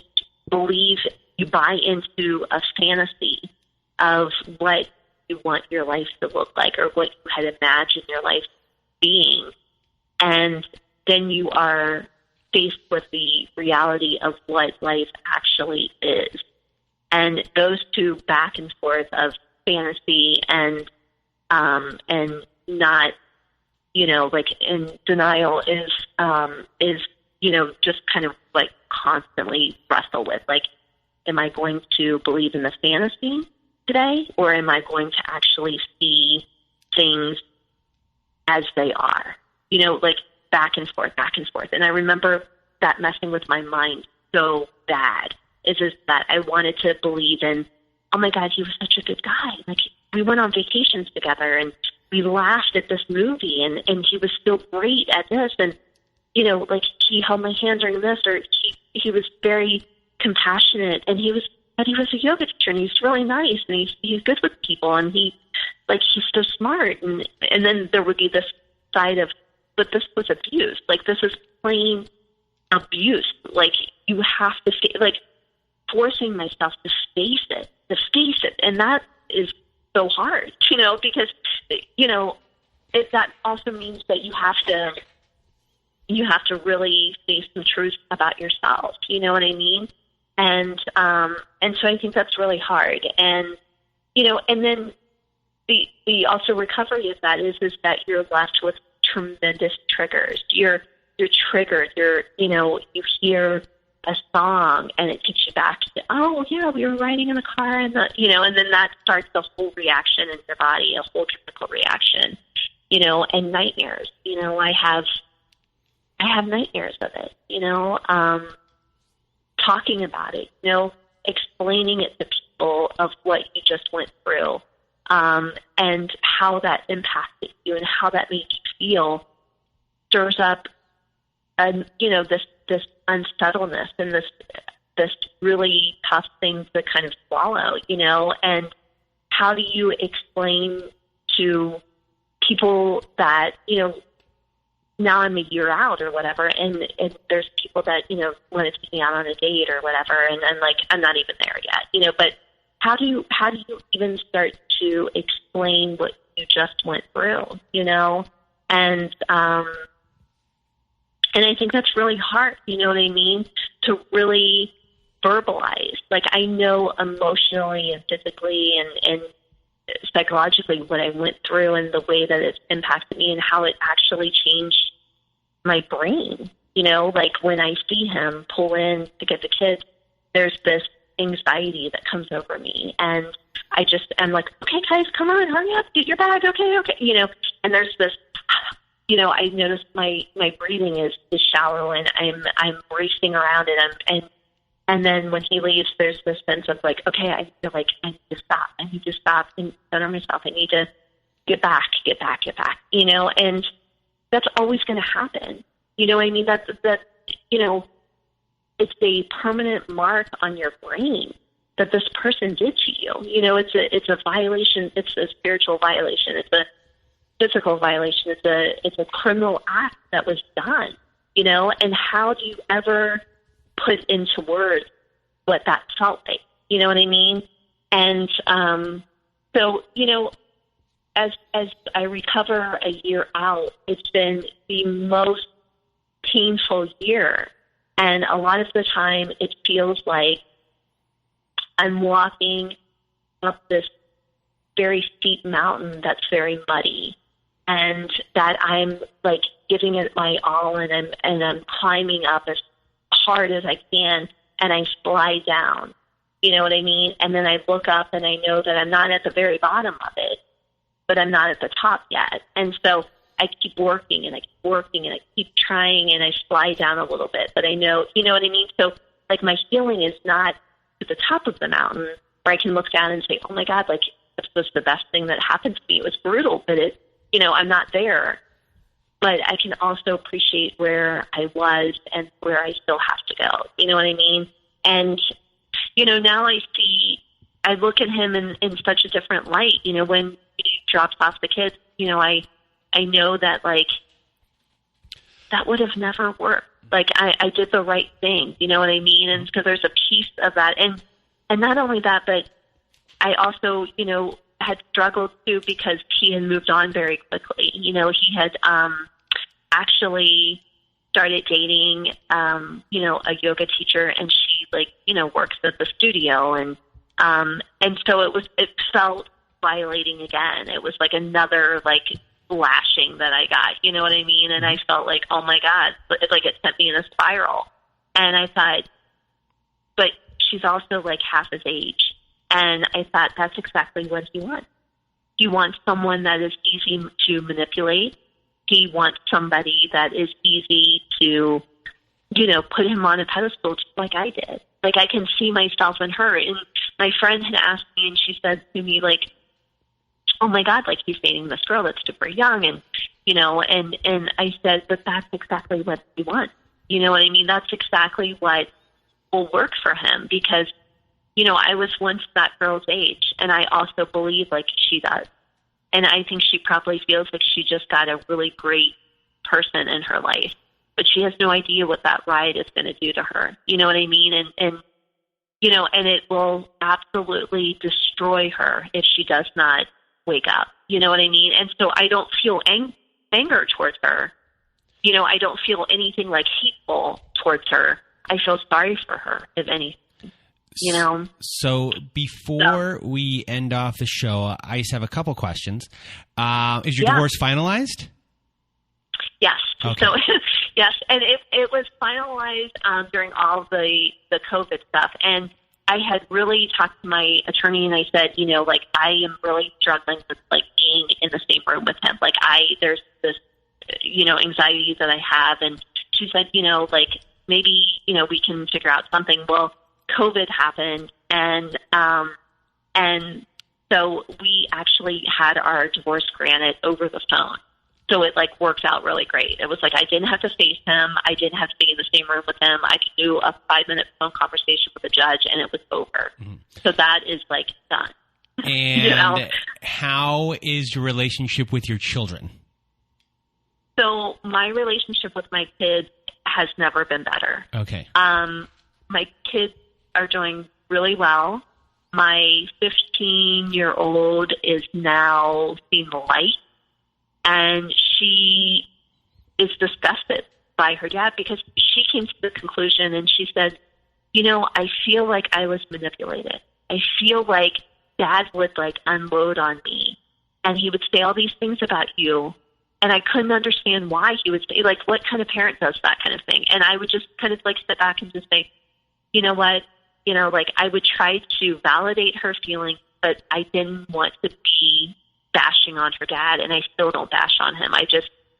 believe, you buy into a fantasy of what you want your life to look like, or what you had imagined your life being. And then you are faced with the reality of what life actually is. And those two back and forth of fantasy and not like in denial is, just kind of like constantly wrestle with, like, am I going to believe in the fantasy today, or am I going to actually see things as they are? Like back and forth. And I remember that messing with my mind so bad, is that I wanted to believe in, oh my God, he was such a good guy. Like, we went on vacations together and we laughed at this movie, and he was still great at this. And, like, he held my hand during this, or he was very compassionate, and he was a yoga teacher, and he's really nice, and he's good with people, and he's so smart. And then there would be this side of, but this was abuse. Like, this is plain abuse. Like, you have to stay, like, forcing myself to face it. And that is so hard, because, that also means that you have to really face the truth about yourself. You know what I mean? And so I think that's really hard. And, and then the also recovery of that is that you're left with tremendous triggers. You're triggered. You hear a song and it takes you back to, oh yeah, we were riding in the car, and and then that starts the whole reaction in your body, a whole chemical reaction, and nightmares. I have nightmares of it, talking about it, explaining it to people of what you just went through, and how that impacted you and how that made you feel, stirs up, this unsettledness and this really tough thing to kind of swallow, and how do you explain to people that, now I'm a year out or whatever, and there's people that, want to take me out on a date or whatever, and like, I'm not even there yet, but how do you even start to explain what you just went through, and I think that's really hard, you know what I mean, to really verbalize. Like, I know emotionally and physically and psychologically what I went through and the way that it impacted me and how it actually changed my brain. Like, when I see him pull in to get the kids, there's this anxiety that comes over me. And I'm like, okay, guys, come on, hurry up, get your bag, okay. And there's this, I noticed my breathing is shallow, and I'm racing around, and then when he leaves, there's this sense of like, okay, I feel like I need to stop and center myself. I need to get back, and that's always going to happen. I mean, that's it's a permanent mark on your brain that this person did to you. It's a violation. It's a spiritual violation. It's a physical violation. It's a criminal act that was done, and how do you ever put into words what that felt like? You know what I mean? And so, as I recover a year out, it's been the most painful year. And a lot of the time it feels like I'm walking up this very steep mountain that's very muddy, and that I'm like giving it my all, and I'm climbing up as hard as I can, and I slide down. You know what I mean? And then I look up and I know that I'm not at the very bottom of it, but I'm not at the top yet. And so I keep working and I keep trying, and I slide down a little bit, but I know, you know what I mean? So like, my healing is not at the top of the mountain where I can look down and say, oh my God, like, this was the best thing that happened to me. It was brutal, but I'm not there. But I can also appreciate where I was and where I still have to go. You know what I mean? And, now I look at him in such a different light. When he drops off the kids, I know that, like, that would have never worked. Like, I did the right thing. You know what I mean? And because there's a piece of that. And not only that, but I also, had struggled too, because he had moved on very quickly. He had actually started dating, a yoga teacher, and she works at the studio, and so it felt violating again. It was like another lashing that I got, you know what I mean? And I felt like, oh my God, like it sent me in a spiral. And I thought, but she's also like half his age. And I thought that's exactly what he wants. He wants someone that is easy to manipulate. He wants somebody that is easy to, you know, put him on a pedestal just like I did. Like I can see myself in her. And my friend had asked me, and she said to me, like, oh my God, like he's dating this girl that's super young. And, you know, and I said, but that's exactly what he wants. You know what I mean? That's exactly what will work for him, because, you know, I was once that girl's age, and I also believe like she does. And I think she probably feels like she just got a really great person in her life, but she has no idea what that ride is going to do to her. You know what I mean? And, you know, and it will absolutely destroy her if she does not wake up. You know what I mean? And so I don't feel anger towards her. You know, I don't feel anything like hateful towards her. I feel sorry for her, if anything. You know. So before we end off the show, I just have a couple questions. Is your divorce finalized? Yes. Okay. So yes, and it was finalized during all the COVID stuff, and I had really talked to my attorney, and I said, you know, like I am really struggling with like being in the same room with him. Like there's this, you know, anxiety that I have, and she said, you know, like maybe, you know, we can figure out something. Well, COVID happened, and so we actually had our divorce granted over the phone. So it like worked out really great. It was like I didn't have to face him. I didn't have to be in the same room with him. I could do a 5-minute phone conversation with the judge, and it was over. Mm-hmm. So that is like done. And you know? How is your relationship with your children? So my relationship with my kids has never been better. Okay. My kids are doing really well. My 15-year-old is now seeing the light, and she is disgusted by her dad because she came to the conclusion, and she said, you know, I feel like I was manipulated. I feel like dad would like unload on me, and he would say all these things about you, and I couldn't understand why he would say, like, what kind of parent does that kind of thing? And I would just kind of like sit back and just say, you know what? You know, like I would try to validate her feelings, but I didn't want to be bashing on her dad, and I still don't bash on him.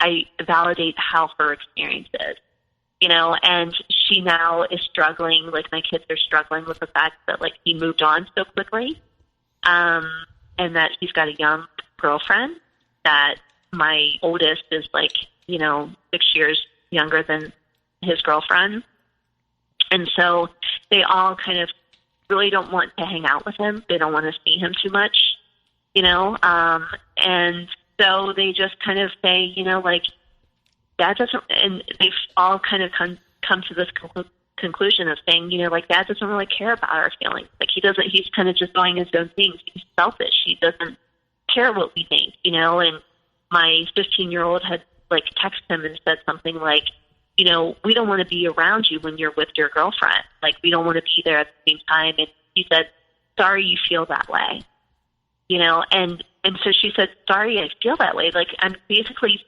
I validate how her experience is, you know, and she now is struggling, like my kids are struggling with the fact that like he moved on so quickly, and that he's got a young girlfriend, that my oldest is like, you know, 6 years younger than his girlfriend. And so they all kind of really don't want to hang out with him. They don't want to see him too much, you know. And so they just kind of say, you know, like, Dad doesn't, and they've all kind of come to this conclusion of saying, you know, like, Dad doesn't really care about our feelings. Like, he's kind of just doing his own things. He's selfish. He doesn't care what we think, you know. And my 15-year-old had, like, texted him and said something like, you know, we don't want to be around you when you're with your girlfriend. Like, we don't want to be there at the same time. And he said, sorry you feel that way. You know, and so she said, sorry I feel that way. Like, I'm basically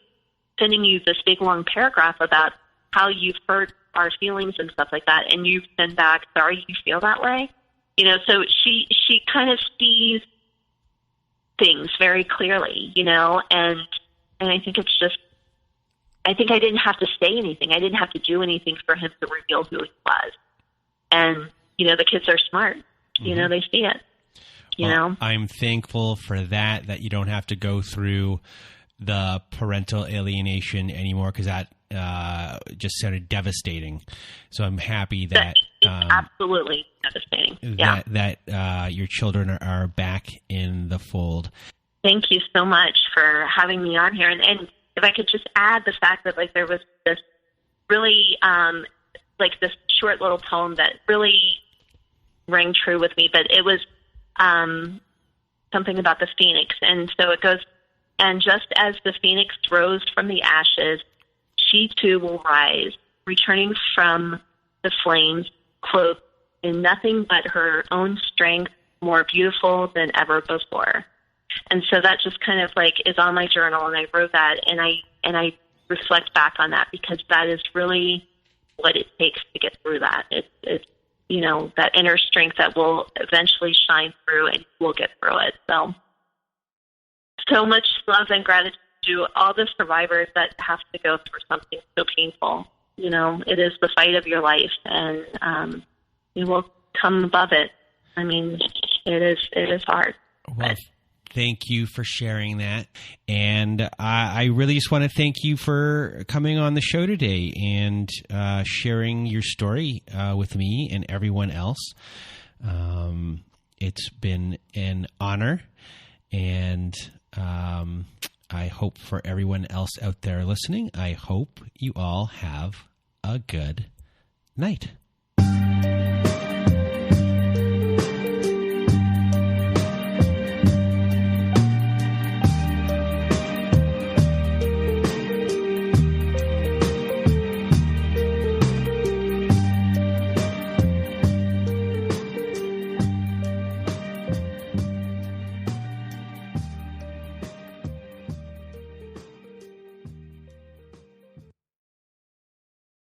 sending you this big, long paragraph about how you've hurt our feelings and stuff like that. And you send back, sorry you feel that way. You know, so she kind of sees things very clearly, you know, and I think it's just, I think I didn't have to say anything. I didn't have to do anything for him to reveal who he was. And, you know, the kids are smart. Mm-hmm. You know, they see it. You know? I'm thankful for that you don't have to go through the parental alienation anymore, because that just sounded devastating. So I'm happy that absolutely devastating. That your children are back in the fold. Thank you so much for having me on here. And if I could just add the fact that like there was this really like this short little poem that really rang true with me, but it was something about the phoenix. And so it goes, and just as the phoenix rose from the ashes, she too will rise, returning from the flames, clothed in nothing but her own strength, more beautiful than ever before. And so that just kind of like is on my journal, and I wrote that, and I reflect back on that, because that is really what it takes to get through that. It's you know, that inner strength that will eventually shine through, and we'll get through it. So much love and gratitude to all the survivors that have to go through something so painful. You know, it is the fight of your life, and you will come above it. I mean, it is hard. Well, thank you for sharing that. And I really just want to thank you for coming on the show today and sharing your story with me and everyone else. It's been an honor, and I hope for everyone else out there listening, I hope you all have a good night.